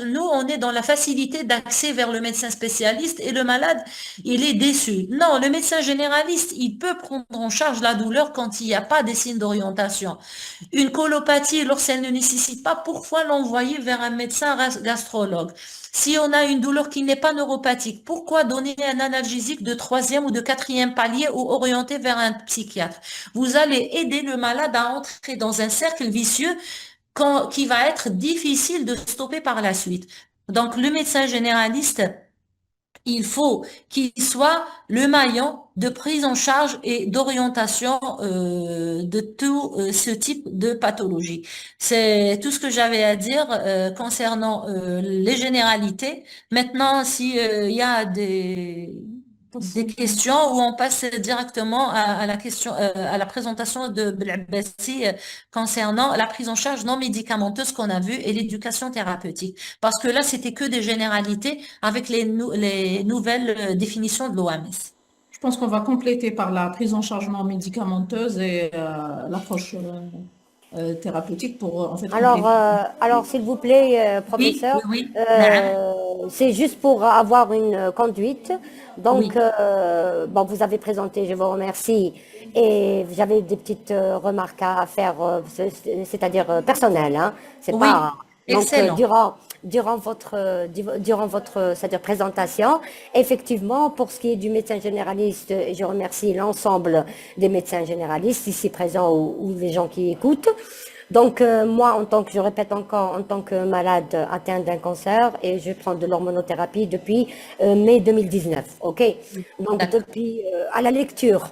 nous, on est dans la facilité d'accès vers le médecin spécialiste et le malade, il est déçu. Non, le médecin généraliste, il peut prendre en charge la douleur quand il n'y a pas des signes d'orientation. Une colopathie, lorsqu'elle ne nécessite pas, pourquoi l'envoyer vers un médecin gastrologue? Si on a une douleur qui n'est pas neuropathique, pourquoi donner un analgésique de troisième ou de quatrième palier ou orienter vers un psychiatre? Vous allez aider le malade à entrer dans un cercle vicieux qui va être difficile de stopper par la suite. Donc, le médecin généraliste, il faut qu'il soit le maillon de prise en charge et d'orientation de tout ce type de pathologie. C'est tout ce que j'avais à dire concernant les généralités. Maintenant, si il y a des questions où on passe directement à la question, à la présentation de Belabassi concernant la prise en charge non médicamenteuse qu'on a vue et l'éducation thérapeutique. Parce que là, c'était que des généralités avec les nouvelles définitions de l'OMS. Je pense qu'on va compléter par la prise en charge non médicamenteuse et l'approche thérapeutique pour en fait compléter. Alors s'il vous plaît, Oui, professeur, oui, oui. c'est juste pour avoir une conduite. Donc, Oui. bon, vous avez présenté, je vous remercie. Et j'avais des petites remarques à faire, c'est-à-dire personnelles, hein. C'est Oui, pas. Donc, excellent. durant votre, c'est-à-dire présentation, effectivement, pour ce qui est du médecin généraliste, je remercie l'ensemble des médecins généralistes ici présents ou les gens qui écoutent. Donc, moi, je répète encore, en tant que malade atteinte d'un cancer, et je prends de l'hormonothérapie depuis mai 2019, ok? Donc, D'accord. depuis, à la lecture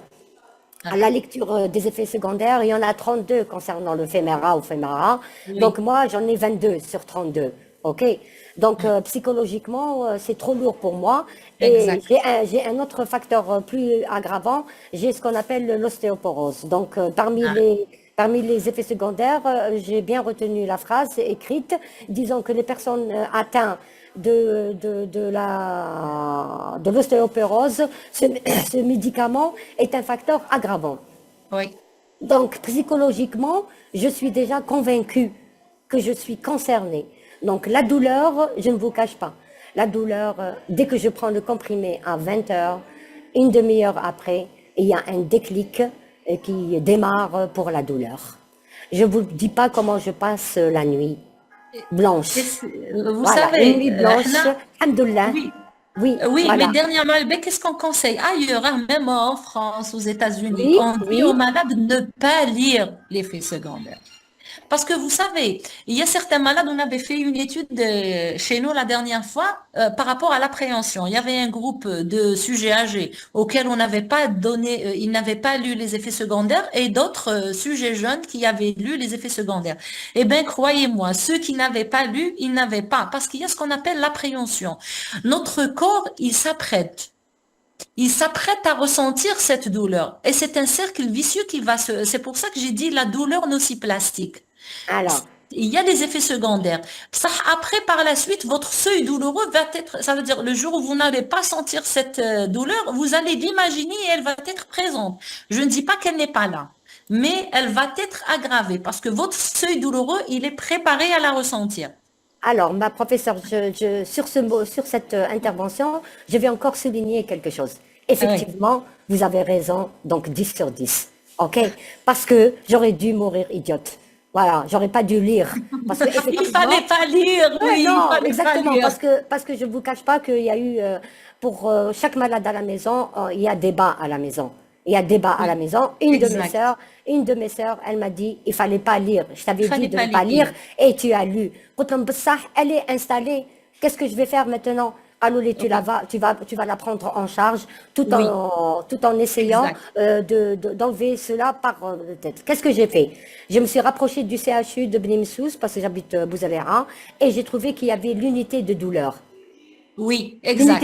des effets secondaires, il y en a 32 concernant le Femara ou Femara. Oui. Donc, moi, j'en ai 22 sur 32, ok? Donc, psychologiquement, c'est trop lourd pour moi. Et Exact. j'ai un autre facteur plus aggravant, j'ai ce qu'on appelle l'ostéoporose. Donc, parmi les effets secondaires, j'ai bien retenu la phrase écrite disant que les personnes atteintes de l'ostéoporose, ce médicament est un facteur aggravant. Oui. Donc, psychologiquement, je suis déjà convaincue que je suis concernée. Donc, la douleur, je ne vous cache pas, la douleur, dès que je prends le comprimé à 20 heures, une demi-heure après, il y a un déclic qui démarre pour la douleur. Je ne vous dis pas comment je passe la nuit blanche. Vous Voilà, savez, une nuit blanche, alhamdoulilah. oui, Oui, oui, voilà. mais dernièrement, ben, qu'est-ce qu'on conseille ailleurs, hein, même en France, aux États-Unis, Oui, on dit oui. aux malades de ne pas lire l'effet secondaire. Parce que vous savez, il y a certains malades, on avait fait une étude chez nous la dernière fois par rapport à l'appréhension. Il y avait un groupe de sujets âgés auxquels on n'avait pas donné, ils n'avaient pas lu les effets secondaires et d'autres sujets jeunes qui avaient lu les effets secondaires. Eh bien, croyez-moi, ceux qui n'avaient pas lu, ils n'avaient pas, parce qu'il y a ce qu'on appelle l'appréhension. Notre corps, il s'apprête. Il s'apprête à ressentir cette douleur. Et c'est un cercle vicieux qui va se... C'est pour ça que j'ai dit la douleur nociplastique. Alors, Il y a des effets secondaires. Ça, après, par la suite, votre seuil douloureux va être, ça veut dire le jour où vous n'allez pas sentir cette douleur, vous allez l'imaginer et elle va être présente. Je ne dis pas qu'elle n'est pas là, mais elle va être aggravée parce que votre seuil douloureux, il est préparé à la ressentir. alors, ma professeure, sur cette intervention, je vais encore souligner quelque chose. Effectivement, vous avez raison, donc 10 sur 10. OK? Parce que j'aurais dû mourir idiote. Voilà, j'aurais pas dû lire. Parce que Il effectivement, fallait pas lire, ouais, oui, il non, fallait pas exactement, lire. parce que je vous cache pas qu'il y a eu, pour chaque malade à la maison, il y a débat à la maison. Il y a débat à la maison. Exact. Une de mes sœurs, elle m'a dit, il fallait pas lire. Je Il t'avais dit fallait de pas ne pas lire. lire et tu as lu. قلت لهم بصح, elle est installée. Qu'est-ce que je vais faire maintenant? Allez, tu vas la prendre en charge tout en essayant d'enlever cela par la tête. Qu'est-ce que j'ai fait? Je me suis rapprochée du CHU de Beni Messous parce que j'habite Bouzaléra et j'ai trouvé qu'il y avait l'unité de douleur. Oui, exact.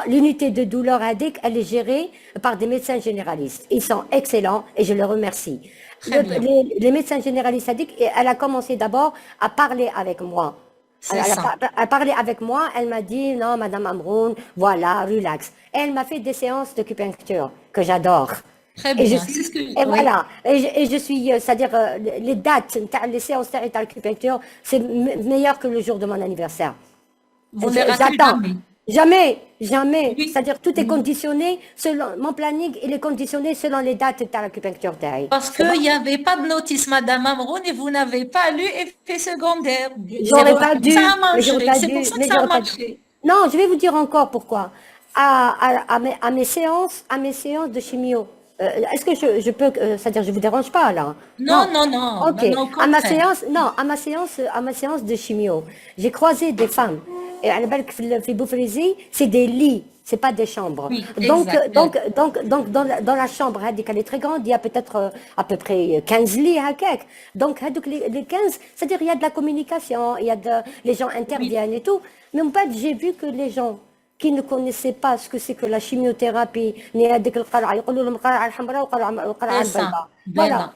L'unité de douleur ADIC, elle est gérée par des médecins généralistes. Ils sont excellents et je les remercie. Très bien. Les médecins généralistes ADIC, elle a commencé d'abord à parler avec moi. C'est Elle ça. a parlé avec moi, elle m'a dit, non, Madame Amroun, voilà, relax. Et elle m'a fait des séances de d'acupuncture que j'adore. Très Et je bien. C'est suis, ce que, et oui. voilà, et je suis, c'est-à-dire, les dates, les séances d'acupuncture, c'est meilleur que le jour de mon anniversaire. Vous ne les ratez J'attends. jamais. Jamais, jamais. Oui, C'est-à-dire, tout est oui. conditionné selon mon planning, il est conditionné selon les dates de l'acupuncture. Parce C'est bon? qu'il n'y avait pas de notice, Madame Amroun, et vous n'avez pas lu effet secondaire. C'est J'aurais pour ça pas que ça dû, a mais j'aurais marché. pas C'est pour dû, ça que mais ça a j'aurais pas dû. marché. Non, je vais vous dire encore pourquoi. À mes séances de chimio, est-ce que je peux, c'est-à-dire, je vous dérange pas là? Non, Non. non, non, Ok. non, non, au À ma contraire. séance, non, à ma séance de chimio, j'ai croisé des femmes. Et à la belle Boufrézy, c'est des lits, c'est pas des chambres. Oui, Donc, exact. dans la chambre, hein, elle est très grande, il y a peut-être à peu près 15 lits à quelque. Donc, les 15, c'est-à-dire, il y a de la communication, les gens Oui, interviennent et tout. Mais en fait, j'ai vu que les gens qui ne connaissaient pas ce que c'est que la chimiothérapie, ni هذيك القرعة يقولوا لهم القرعة الحمراء والقرعة c'est ça. البيضاء. Voilà.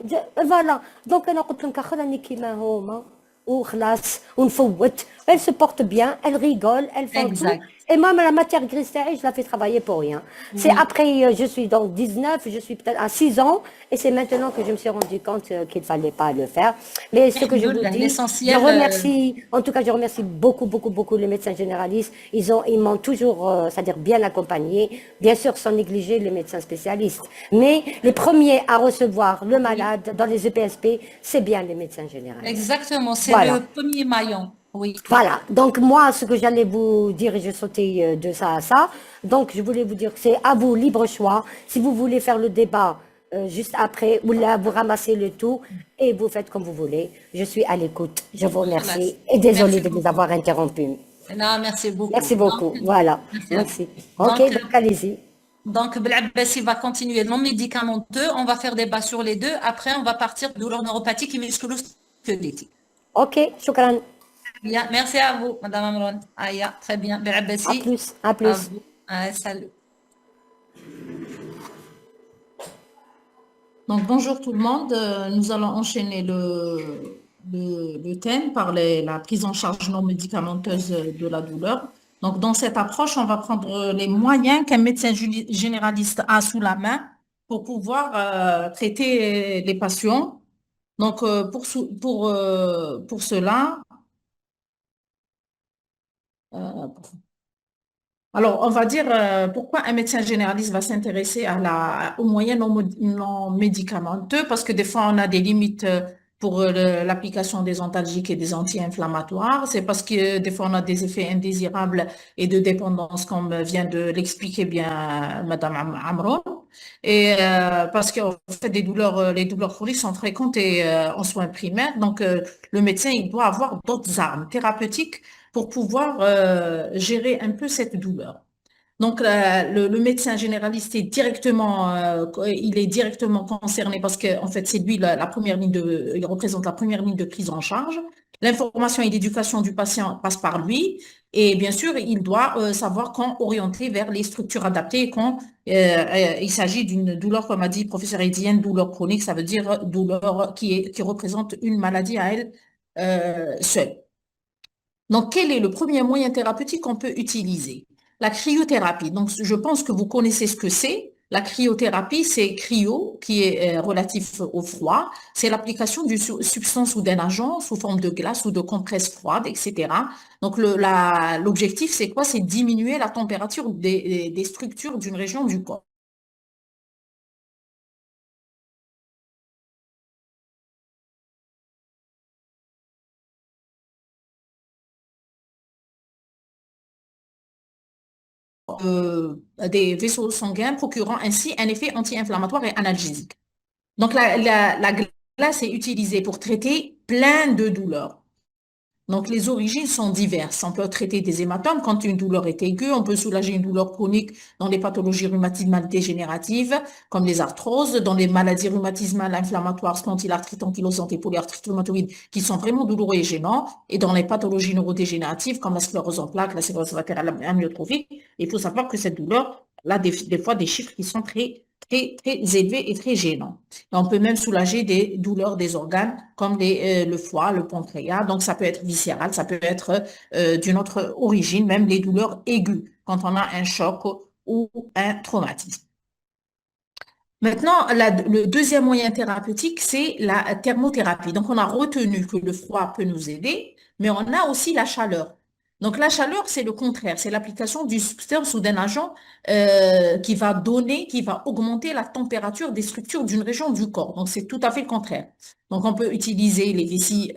Voilà. Donc انا قلت لهم خلاني كيما هما وخلاص ونفوت. Elle se porte bien, elle rigole, elle fait tout. Exact. Et moi, la matière grise, je la fais travailler pour rien. C'est Oui, après, je suis donc 19, je suis peut-être à 6 ans, et c'est maintenant que je me suis rendu compte qu'il ne fallait pas le faire. Mais ce que je vous dis, je l'essentiel, remercie, en tout cas, je remercie beaucoup, beaucoup, beaucoup les médecins généralistes. Ils m'ont toujours, c'est-à-dire bien accompagné, bien sûr sans négliger les médecins spécialistes. Mais les premiers à recevoir le oui, malade dans les EPSP, c'est bien les médecins généralistes. exactement. C'est Voilà. le premier maillon. Oui. Voilà, donc moi, ce que j'allais vous dire, et je sautais de ça à ça, donc je voulais vous dire que c'est à vous, libre choix. Si vous voulez faire le débat juste après, ou là, vous ramassez le tout et vous faites comme vous voulez. Je suis à l'écoute. Je vous remercie et désolée Merci de vous beaucoup. avoir interrompu. Non, merci beaucoup. Merci beaucoup. Voilà, Merci à vous. merci. Ok, Donc, donc allez-y. donc Belabessi va continuer non médicamenteux. On va faire débat sur les deux. Après, on va partir de douleur neuropathique et musculo-squelettique. Ok, shukran. Bien, merci à vous, Madame Amron. Aya, très bien. À Belabessi, plus, à à plus. vous. Salut. Donc, bonjour tout le monde. Nous allons enchaîner le thème par la prise en charge non médicamenteuse de la douleur. Donc, dans cette approche, on va prendre les moyens qu'un médecin généraliste a sous la main pour pouvoir traiter les patients. Donc, pour cela, euh, alors, on va dire pourquoi un médecin généraliste va s'intéresser aux moyens non médicamenteux, parce que des fois, on a des limites pour l'application des antalgiques et des anti-inflammatoires. C'est parce que des fois, on a des effets indésirables et de dépendance, comme vient de l'expliquer bien Madame Amron. Et parce qu'en fait, les douleurs chroniques sont fréquentes et en soins primaires. Donc, le médecin, il doit avoir d'autres armes thérapeutiques pour pouvoir gérer un peu cette douleur. Donc, le médecin généraliste il est directement concerné parce que, en fait, c'est lui la première il représente la première ligne de prise en charge. L'information et l'éducation du patient passent par lui. Et bien sûr, il doit savoir quand orienter vers les structures adaptées quand il s'agit d'une douleur, comme a dit le professeur Edienne, douleur chronique, ça veut dire douleur qui représente une maladie à elle seule. Donc, quel est le premier moyen thérapeutique qu'on peut utiliser? La cryothérapie. Donc, je pense que vous connaissez ce que c'est. La cryothérapie, c'est cryo, qui est relatif au froid. C'est l'application d'une substance ou d'un agent sous forme de glace ou de compresse froide, etc. Donc, l'objectif, c'est quoi? C'est diminuer la température des structures d'une région du corps. Des vaisseaux sanguins, procurant ainsi un effet anti-inflammatoire et analgésique. Donc, la glace est utilisée pour traiter plein de douleurs. Donc, les origines sont diverses. On peut traiter des hématomes quand une douleur est aiguë. On peut soulager une douleur chronique dans les pathologies rhumatismales dégénératives, comme les arthroses, dans les maladies rhumatismales inflammatoires, spondylarthrite ankylosante et polyarthrite rhumatoïde, qui sont vraiment douloureux et gênants, et dans les pathologies neurodégénératives, comme la sclérose en plaques, la sclérose latérale amyotrophique. Il faut savoir que cette douleur a des fois des chiffres qui sont très élevés et très gênants. Et on peut même soulager des douleurs des organes comme le foie, le pancréas. Donc, ça peut être viscéral, ça peut être d'une autre origine, même les douleurs aiguës quand on a un choc ou un traumatisme. Maintenant, le deuxième moyen thérapeutique, c'est la thermothérapie. Donc, on a retenu que le froid peut nous aider, mais on a aussi la chaleur. Donc, la chaleur, c'est le contraire. C'est l'application d'une substance ou d'un agent qui va augmenter la température des structures d'une région du corps. Donc, c'est tout à fait le contraire. Donc, on peut utiliser les vessies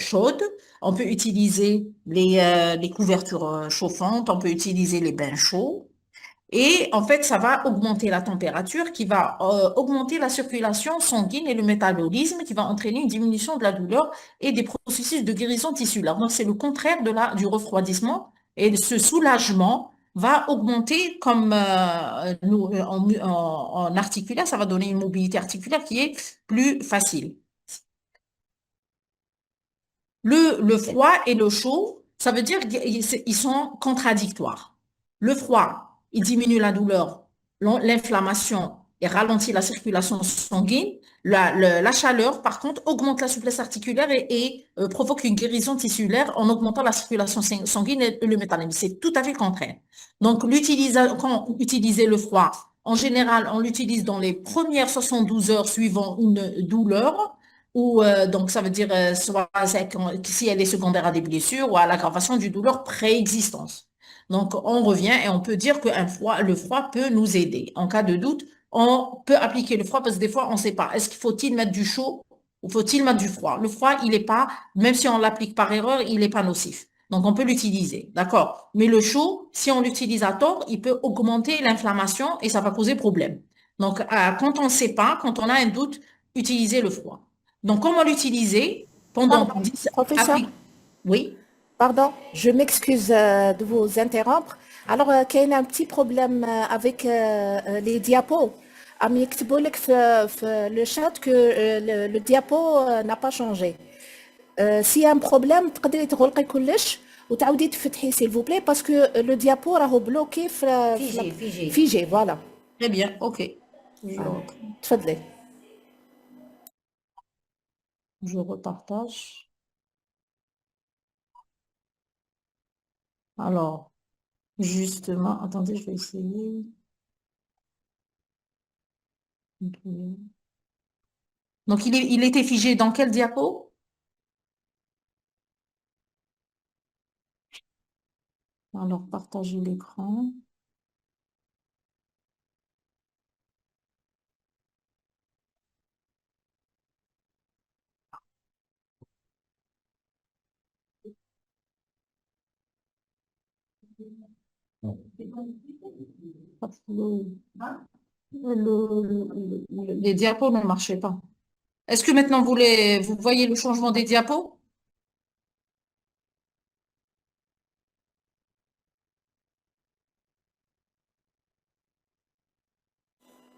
chaudes, on peut utiliser les couvertures chauffantes, on peut utiliser les bains chauds. Et en fait, ça va augmenter la température, qui va augmenter la circulation sanguine et le métabolisme, qui va entraîner une diminution de la douleur et des processus de guérison tissulaire. Donc, c'est le contraire du refroidissement. Et ce soulagement va augmenter, comme en articulaire, ça va donner une mobilité articulaire qui est plus facile. Le froid et le chaud, ça veut dire qu'ils sont contradictoires. Le froid, il diminue la douleur, l'inflammation et ralentit la circulation sanguine. La chaleur, par contre, augmente la souplesse articulaire et provoque une guérison tissulaire en augmentant la circulation sanguine et le métabolisme. C'est tout à fait le contraire. Donc, quand utiliser le froid, en général, on l'utilise dans les premières 72 heures suivant une douleur, ou donc ça veut dire soit si elle est secondaire à des blessures ou à l'aggravation d'une douleur préexistante. Donc, on revient et on peut dire que le froid peut nous aider. En cas de doute, on peut appliquer le froid parce que des fois, on ne sait pas. Est-ce qu'il faut-il mettre du chaud ou faut-il mettre du froid? Le froid, il n'est pas, même si on l'applique par erreur, il n'est pas nocif. Donc, on peut l'utiliser, d'accord? Mais le chaud, si on l'utilise à tort, il peut augmenter l'inflammation et ça va causer problème. Donc, quand on ne sait pas, quand on a un doute, utilisez le froid. Donc, comment l'utiliser pendant Pardon, 10 professeur, Oui. pardon, je m'excuse de vous interrompre. Alors, qu'il y a un petit problème avec les diapos. عم يكتبوا لك في le chat que le diapo n'a pas changé. S'il y a un problème, تقدري تغلقي كلش وتعاودي تفتحي s'il vous plaît parce que le diapo راهو بلوكي Figé. figé, voilà. Très bien, ok. تفضلي. Je repartage. Alors, justement, attendez, je vais essayer. Donc, il était figé dans quel diapo? Alors, partager l'écran. Les diapos ne marchaient pas. Est-ce que maintenant vous voyez le changement des diapos?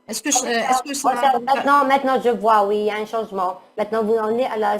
Est-ce que ça... Maintenant, je vois, oui, il y a un changement. Maintenant, vous en êtes à la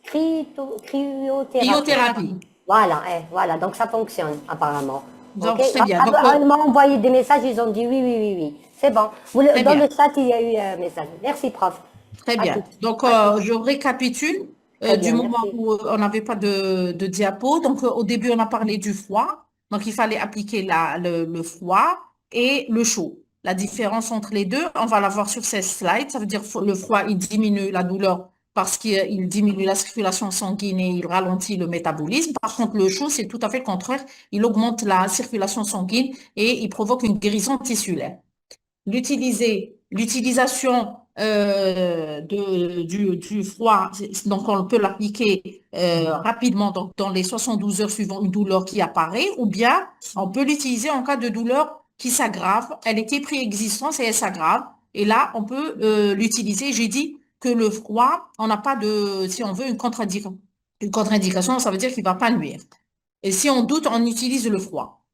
cryothérapie. Cryothérapie. Voilà, voilà, donc ça fonctionne apparemment. Donc, Ok. c'est bien. Donc, Ils m'ont envoyé des messages, ils ont dit oui. C'est bon. Très Dans bien. le chat, il y a eu un message. Merci, prof. Très À bien. tout. Donc, je récapitule Très du bien, moment merci. où on n'avait pas de diapo. Donc, au début, on a parlé du froid. Donc, il fallait appliquer le froid et le chaud. La différence entre les deux, on va la voir sur ces slides. Ça veut dire le froid, il diminue la douleur parce qu'il diminue la circulation sanguine et il ralentit le métabolisme. Par contre, le chaud, c'est tout à fait le contraire. Il augmente la circulation sanguine et il provoque une guérison tissulaire. L'utilisation du froid, donc on peut l'appliquer rapidement donc dans les 72 heures suivant une douleur qui apparaît, ou bien on peut l'utiliser en cas de douleur qui s'aggrave. Elle était préexistante et elle s'aggrave. Et là, on peut l'utiliser. J'ai dit que le froid, on n'a pas si on veut, une contre-indication. Une contre-indication, ça veut dire qu'il ne va pas nuire. Et si on doute, on utilise le froid.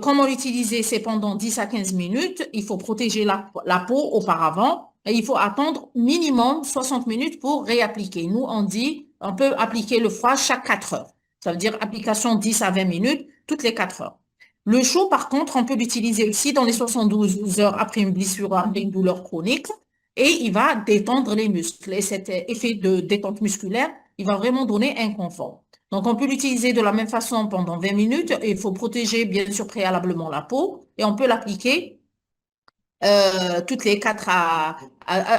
Comment l'utiliser, c'est pendant 10 à 15 minutes. Il faut protéger la peau auparavant et il faut attendre minimum 60 minutes pour réappliquer. Nous, on dit, on peut appliquer le froid chaque 4 heures. Ça veut dire application 10 à 20 minutes toutes les 4 heures. Le chaud, par contre, on peut l'utiliser aussi dans les 72 heures après une blessure, après une douleur chronique et il va détendre les muscles. Et cet effet de détente musculaire, il va vraiment donner un confort. Donc, on peut l'utiliser de la même façon pendant 20 minutes. Il faut protéger, bien sûr, préalablement la peau. Et on peut l'appliquer toutes les 4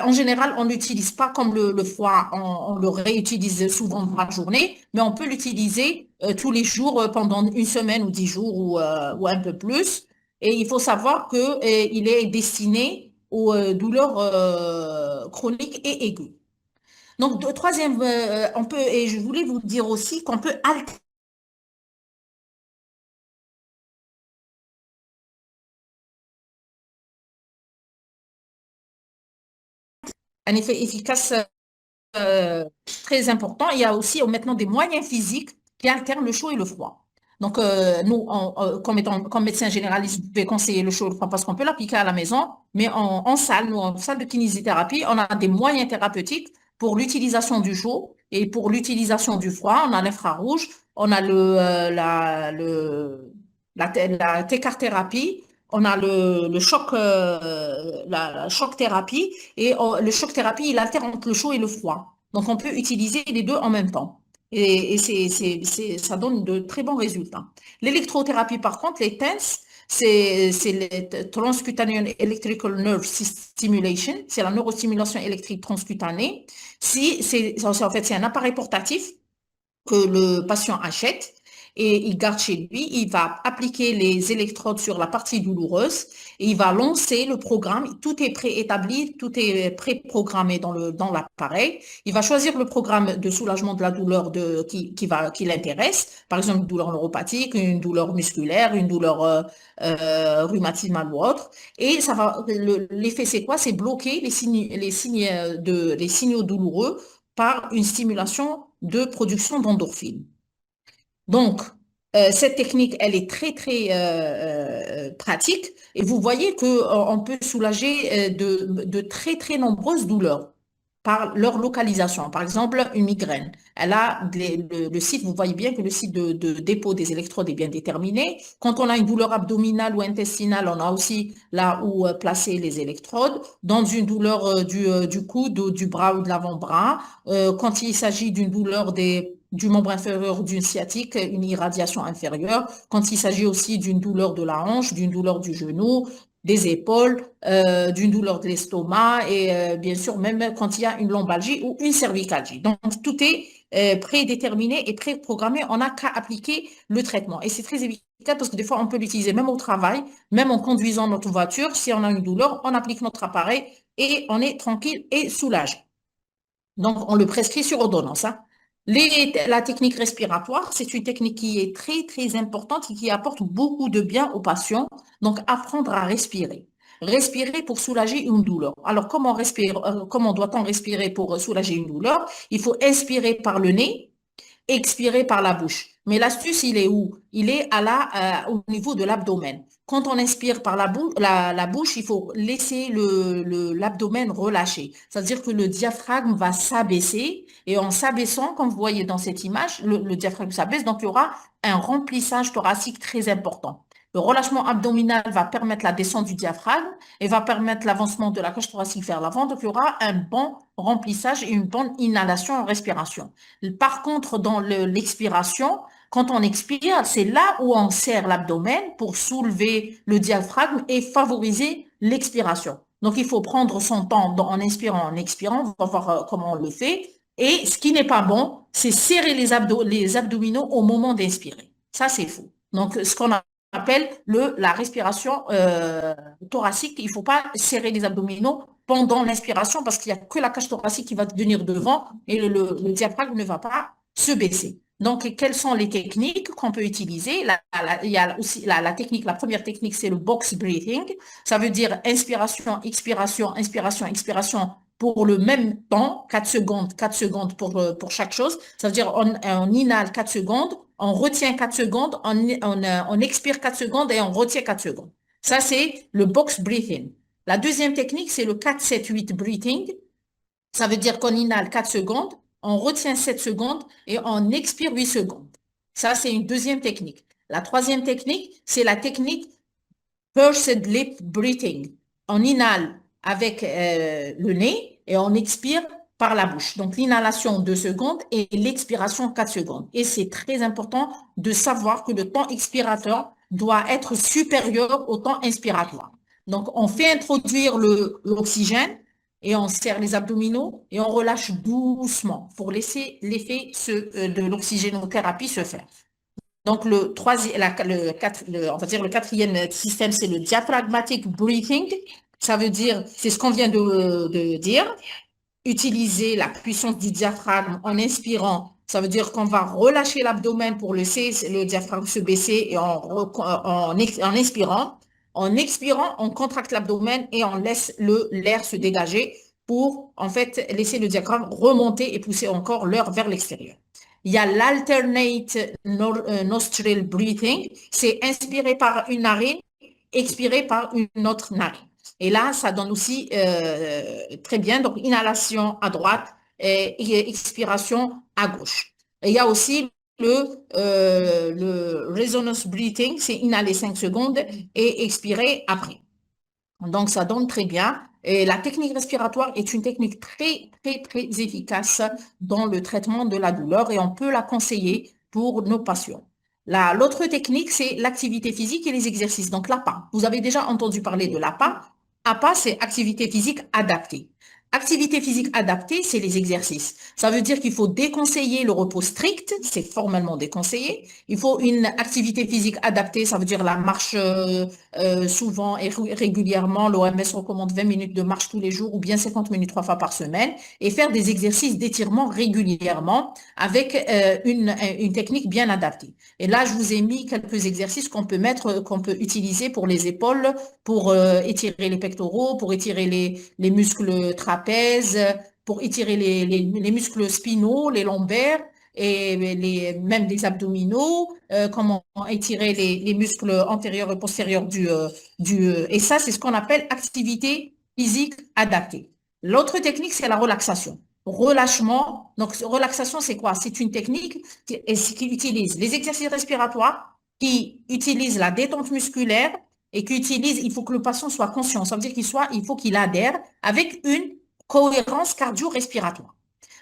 en général, on l'utilise pas comme le foie, on le réutilise souvent dans la journée, mais on peut l'utiliser tous les jours pendant une semaine ou 10 jours ou un peu plus. Et il faut savoir que il est destiné aux douleurs chroniques et aiguës. Donc, troisième, on peut, et je voulais vous dire aussi qu'on peut altérer un effet efficace très important. Il y a aussi maintenant des moyens physiques qui alternent le chaud et le froid. Donc, nous, comme médecin généraliste, vous pouvez conseiller le chaud et le froid parce qu'on peut l'appliquer à la maison, mais en salle, nous, en salle de kinésithérapie, on a des moyens thérapeutiques pour l'utilisation du chaud et pour l'utilisation du froid. On a l'infrarouge, on a la T-card-thérapie, on a le choc, la choc thérapie, et le choc thérapie, il alterne entre le chaud et le froid. Donc, on peut utiliser les deux en même temps. Et ça donne de très bons résultats. L'électrothérapie, par contre, les TENS, c'est le Transcutaneous Electrical Nerve Stimulation, c'est la neurostimulation électrique transcutanée. En fait, c'est un appareil portatif que le patient achète et il garde chez lui. Il va appliquer les électrodes sur la partie douloureuse et il va lancer le programme. Tout est préétabli, tout est préprogrammé dans l'appareil. Il va choisir le programme de soulagement de la douleur qui l'intéresse. Par exemple, une douleur neuropathique, une douleur musculaire, une douleur rhumatismale ou autre. Et l'effet, c'est quoi? C'est bloquer les signaux douloureux par une stimulation de production d'endorphines. Donc, cette technique, elle est très, très pratique et vous voyez qu'on peut soulager de très, très nombreuses douleurs par leur localisation. Par exemple, une migraine. Le site, vous voyez bien que le site de dépôt des électrodes est bien déterminé. Quand on a une douleur abdominale ou intestinale, on a aussi là où placer les électrodes. Dans une douleur du coude ou du bras ou de l'avant-bras, quand il s'agit d'une douleur du membre inférieur d'une sciatique, une irradiation inférieure, quand il s'agit aussi d'une douleur de la hanche, d'une douleur du genou, des épaules, d'une douleur de l'estomac et bien sûr même quand il y a une lombalgie ou une cervicalgie. Donc tout est prédéterminé et préprogrammé, on n'a qu'à appliquer le traitement. Et c'est très efficace parce que des fois on peut l'utiliser même au travail, même en conduisant notre voiture. Si on a une douleur, on applique notre appareil et on est tranquille et soulagé. Donc on le prescrit sur ordonnance, hein. La technique respiratoire, c'est une technique qui est très, très importante et qui apporte beaucoup de bien aux patients. Donc, apprendre à respirer. Respirer pour soulager une douleur. Alors, comment doit-on respirer pour soulager une douleur? Il faut inspirer par le nez, expirer par la bouche. Mais l'astuce, il est où? Il est au niveau de l'abdomen. Quand on inspire par la bouche, il faut laisser l'abdomen relâché. C'est-à-dire que le diaphragme va s'abaisser et en s'abaissant, comme vous voyez dans cette image, le diaphragme s'abaisse, donc il y aura un remplissage thoracique très important. Le relâchement abdominal va permettre la descente du diaphragme et va permettre l'avancement de la cage thoracique vers l'avant. Donc, il y aura un bon remplissage et une bonne inhalation et respiration. Par contre, dans l'expiration, quand on expire, c'est là où on serre l'abdomen pour soulever le diaphragme et favoriser l'expiration. Donc, il faut prendre son temps en inspirant, en expirant. On va voir comment on le fait. Et ce qui n'est pas bon, c'est serrer les abdominaux au moment d'inspirer. Ça, c'est faux. Donc, ce qu'on appelle la respiration thoracique, il ne faut pas serrer les abdominaux pendant l'inspiration parce qu'il n'y a que la cage thoracique qui va venir devant et le diaphragme ne va pas se baisser. Donc, quelles sont les techniques qu'on peut utiliser? Il y a aussi la première technique, c'est le box breathing. Ça veut dire inspiration, expiration, inspiration, expiration pour le même temps, 4 secondes pour chaque chose. Ça veut dire on inhale 4 secondes, on retient 4 secondes, on expire 4 secondes et on retient 4 secondes. Ça, c'est le box breathing. La deuxième technique, c'est le 4-7-8 breathing. Ça veut dire qu'on inhale 4 secondes, on retient 7 secondes et on expire 8 secondes. Ça, c'est une deuxième technique. La troisième technique, c'est la technique pursed lip breathing. On inhale avec le nez et on expire par la bouche. Donc, l'inhalation 2 secondes et l'expiration 4 secondes. Et c'est très important de savoir que le temps expirateur doit être supérieur au temps inspiratoire. Donc, on fait introduire l'oxygène et on serre les abdominaux et on relâche doucement pour laisser l'effet de l'oxygénothérapie se faire. Donc, on va dire le quatrième système, c'est le diaphragmatic breathing. Ça veut dire, c'est ce qu'on vient de dire, utiliser la puissance du diaphragme en inspirant. Ça veut dire qu'on va relâcher l'abdomen pour laisser le diaphragme se baisser et en inspirant. En expirant, on contracte l'abdomen et on laisse l'air se dégager pour, en fait, laisser le diaphragme remonter et pousser encore l'air vers l'extérieur. Il y a l'alternate nostril breathing, c'est inspirer par une narine, expirer par une autre narine. Et là, ça donne aussi très bien, donc inhalation à droite et expiration à gauche. Et il y a aussi le resonance breathing, c'est inhaler 5 secondes et expirer après. Donc, ça donne très bien. Et la technique respiratoire est une technique très, très, très efficace dans le traitement de la douleur et on peut la conseiller pour nos patients. L'autre technique, c'est l'activité physique et les exercices. Donc, l'APA. Vous avez déjà entendu parler de l'APA. APA, c'est activité physique adaptée. Activité physique adaptée, c'est les exercices. Ça veut dire qu'il faut déconseiller le repos strict, c'est formellement déconseillé. Il faut une activité physique adaptée, ça veut dire la marche souvent et régulièrement. L'OMS recommande 20 minutes de marche tous les jours ou bien 50 minutes 3 fois par semaine et faire des exercices d'étirement régulièrement avec une technique bien adaptée. Et là, je vous ai mis quelques exercices qu'on peut utiliser pour les épaules, pour étirer les pectoraux, pour étirer les muscles trapèzes, pour étirer les muscles spinaux, les lombaires et même les abdominaux, comment étirer les muscles antérieurs et postérieurs et ça, c'est ce qu'on appelle activité physique adaptée. L'autre technique, c'est la relaxation. Relâchement. Donc, relaxation, c'est quoi? C'est une technique qui utilise les exercices respiratoires, qui utilise la détente musculaire et qui utilise, il faut que le patient soit conscient. Ça veut dire il faut qu'il adhère avec une cohérence cardio-respiratoire.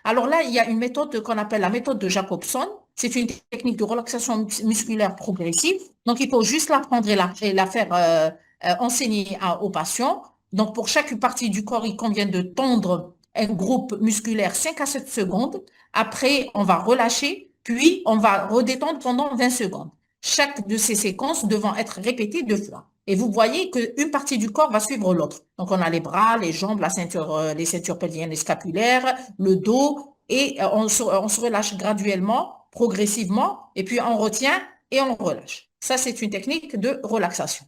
Alors là, il y a une méthode qu'on appelle la méthode de Jacobson. C'est une technique de relaxation musculaire progressive. Donc, il faut juste l'apprendre et la faire enseigner aux patients. Donc, pour chaque partie du corps, il convient de tendre un groupe musculaire 5 à 7 secondes. Après, on va relâcher, puis on va redétendre pendant 20 secondes. Chaque de ces séquences devant être répétée 2 fois. Et vous voyez qu'une partie du corps va suivre l'autre. Donc, on a les bras, les jambes, les ceintures pelviennes et scapulaires, le dos, et on se relâche graduellement, progressivement, et puis on retient et on relâche. Ça, c'est une technique de relaxation.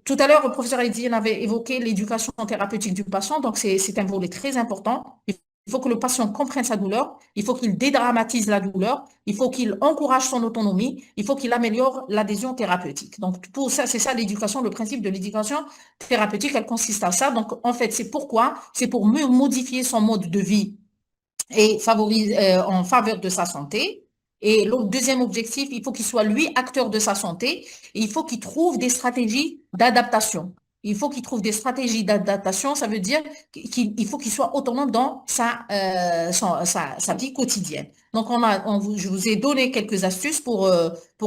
Tout à l'heure, le professeur Ediene avait évoqué l'éducation thérapeutique du patient, donc c'est un volet très important. Il faut que le patient comprenne sa douleur, il faut qu'il dédramatise la douleur, il faut qu'il encourage son autonomie, il faut qu'il améliore l'adhésion thérapeutique. Donc, pour ça, c'est ça l'éducation, le principe de l'éducation thérapeutique, elle consiste à ça. Donc, en fait, c'est pour mieux modifier son mode de vie et favoriser en faveur de sa santé. Et le deuxième objectif, il faut qu'il soit, lui, acteur de sa santé et il faut qu'il trouve des stratégies d'adaptation. Il faut qu'il trouve des stratégies d'adaptation, ça veut dire qu'il faut qu'il soit autonome dans sa vie quotidienne. Donc, je vous ai donné quelques astuces pour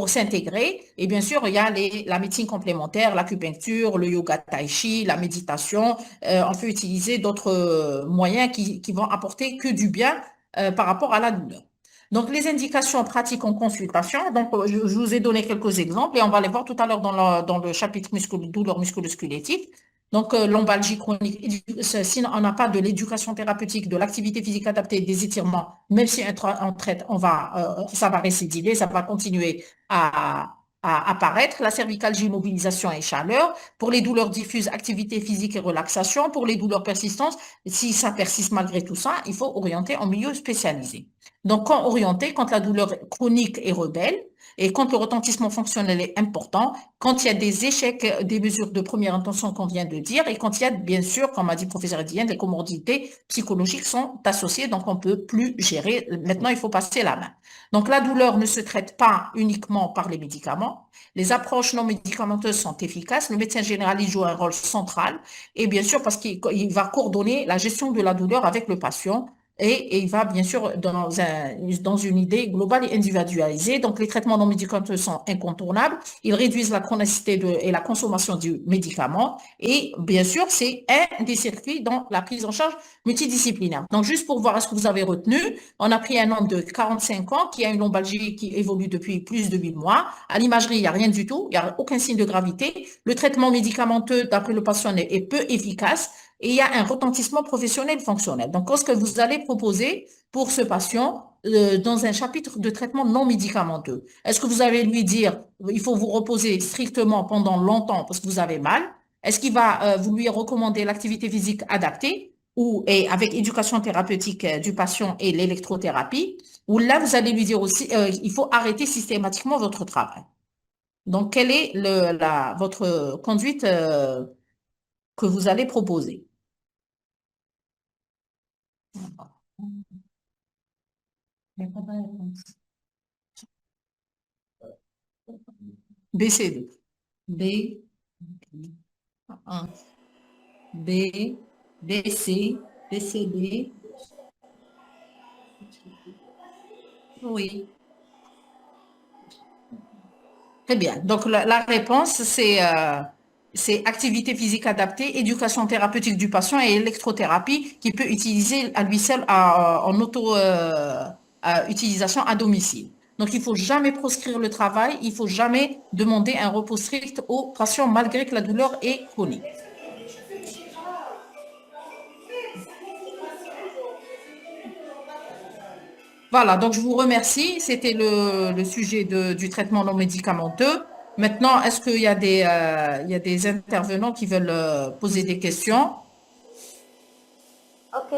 s'intégrer. Et bien sûr, il y a la médecine complémentaire, l'acupuncture, le yoga tai chi, la méditation. On peut utiliser d'autres moyens qui vont apporter que du bien par rapport à la douleur. Donc, les indications pratiques en consultation, donc je vous ai donné quelques exemples et on va les voir tout à l'heure dans le chapitre douleur musculo-squelettique. Donc, lombalgie chronique, sinon on n'a pas de l'éducation thérapeutique, de l'activité physique adaptée, des étirements, même si on traite, ça va récidiver, ça va continuer à apparaître. La cervicalgie, immobilisation et chaleur. Pour les douleurs diffuses, activité physique et relaxation. Pour les douleurs persistantes, si ça persiste malgré tout ça, il faut orienter en milieu spécialisé. Donc, quand orienter, quand la douleur chronique est rebelle et quand le retentissement fonctionnel est important, quand il y a des échecs des mesures de première intention qu'on vient de dire et quand il y a, bien sûr, comme a dit le professeur Ediene, les comorbidités psychologiques sont associées, donc on ne peut plus gérer. Maintenant, il faut passer la main. Donc, la douleur ne se traite pas uniquement par les médicaments. Les approches non médicamenteuses sont efficaces. Le médecin généraliste joue un rôle central et bien sûr parce qu'il va coordonner la gestion de la douleur avec le patient et il va bien sûr dans une idée globale et individualisée. Donc, les traitements non médicamenteux sont incontournables. Ils réduisent la chronicité et la consommation du médicament. Et bien sûr, c'est un des circuits dans la prise en charge multidisciplinaire. Donc, juste pour voir est-ce que vous avez retenu, on a pris un homme de 45 ans qui a une lombalgie qui évolue depuis plus de 8 mois. À l'imagerie, il n'y a rien du tout. Il n'y a aucun signe de gravité. Le traitement médicamenteux, d'après le patient, est peu efficace. Et il y a un retentissement professionnel fonctionnel. Donc, qu'est-ce que vous allez proposer pour ce patient dans un chapitre de traitement non médicamenteux? Est-ce que vous allez lui dire, il faut vous reposer strictement pendant longtemps parce que vous avez mal? Est-ce qu'il va vous lui recommander l'activité physique adaptée et avec éducation thérapeutique du patient et l'électrothérapie? Ou là, vous allez lui dire aussi, il faut arrêter systématiquement votre travail. Donc, quelle est votre conduite que vous allez proposer? BC2. B, Un. B, BC, BCD. Oui. Très bien. Donc, la réponse, c'est activité physique adaptée, éducation thérapeutique du patient et électrothérapie qui peut utiliser à lui seul en auto-utilisation à domicile. Donc, il ne faut jamais proscrire le travail, il ne faut jamais demander un repos strict au patient malgré que la douleur est chronique. Voilà, donc je vous remercie. C'était le sujet du traitement non médicamenteux. Maintenant, est-ce qu'il y a il y a des intervenants qui veulent poser des questions? Ok,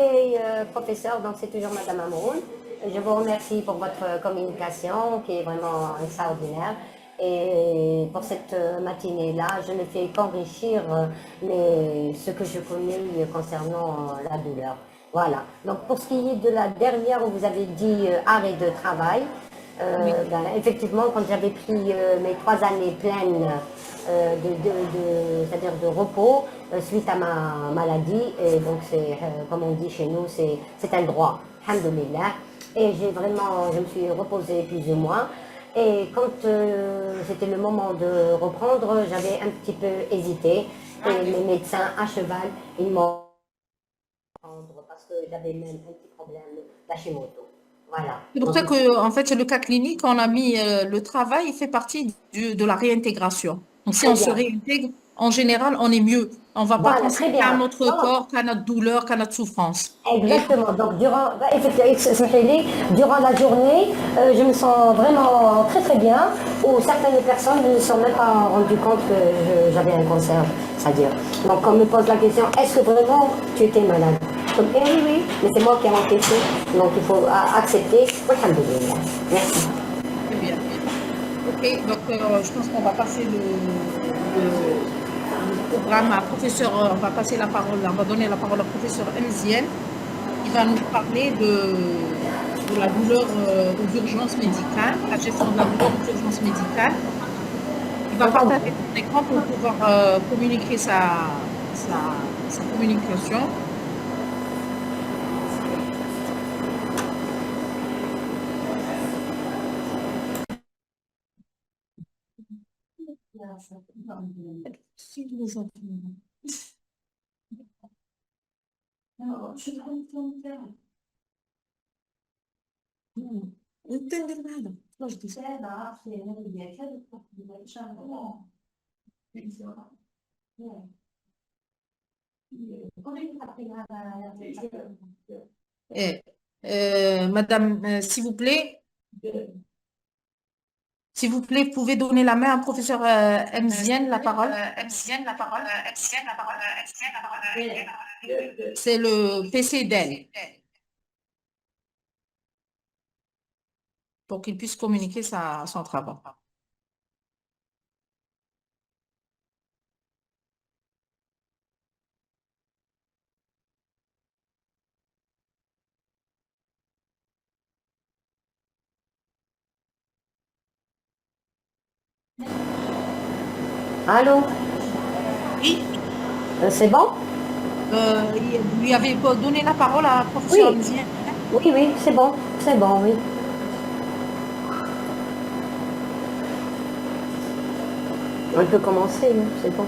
professeur, donc c'est toujours Madame Amroun. Je vous remercie pour votre communication qui est vraiment extraordinaire. Et pour cette matinée-là, je ne fais qu'enrichir ce que je connais concernant la douleur. Voilà. Donc pour ce qui est de la dernière où vous avez dit arrêt de travail, ben, effectivement, quand j'avais pris mes 3 années pleines c'est-à-dire de repos suite à ma maladie, et donc c'est, comme on dit chez nous, c'est un droit, alhamdoulilah. Et je me suis reposée plus ou moins. Et quand c'était le moment de reprendre, j'avais un petit peu hésité. Et mes médecins à cheval, ils m'ont parce que j'avais même un petit problème d'Hashimoto. Voilà. C'est pour ça que, en fait, le cas clinique, on a mis le travail, il fait partie de la réintégration. Donc, si Très on se bien. réintègre, en général, on est mieux. On ne va pas Voilà, penser très bien. qu'à notre Non. corps, qu'à notre douleur, qu'à notre souffrance. Exactement. Donc, durant la journée, je me sens vraiment très très bien. Ou certaines personnes ne se sont même pas rendues compte que j'avais un cancer, c'est-à-dire. Donc, on me pose la question, est-ce que vraiment tu étais malade? Donc, oui, oui, mais c'est moi qui ai encaissé. Donc, il faut accepter. Alhamdoulilah. Merci. Très bien. Ok, donc je pense qu'on va passer le programme à professeur, on va passer la parole, on va donner la parole au professeur Elzienne. Il va nous parler de la douleur aux urgences médicales, la gestion de la douleur aux urgences médicales. Il va partager son écran pour pouvoir communiquer sa communication. Madame, s'il vous plaît, pouvez donner la main à professeur Mzienne, la parole. C'est le PC d'elle. Pour qu'il puisse communiquer son travail. Allô? Oui, C'est bon? vous lui avez donné la parole à professeur Mzienne. Oui, oui, c'est bon, oui. On peut commencer, hein, c'est bon.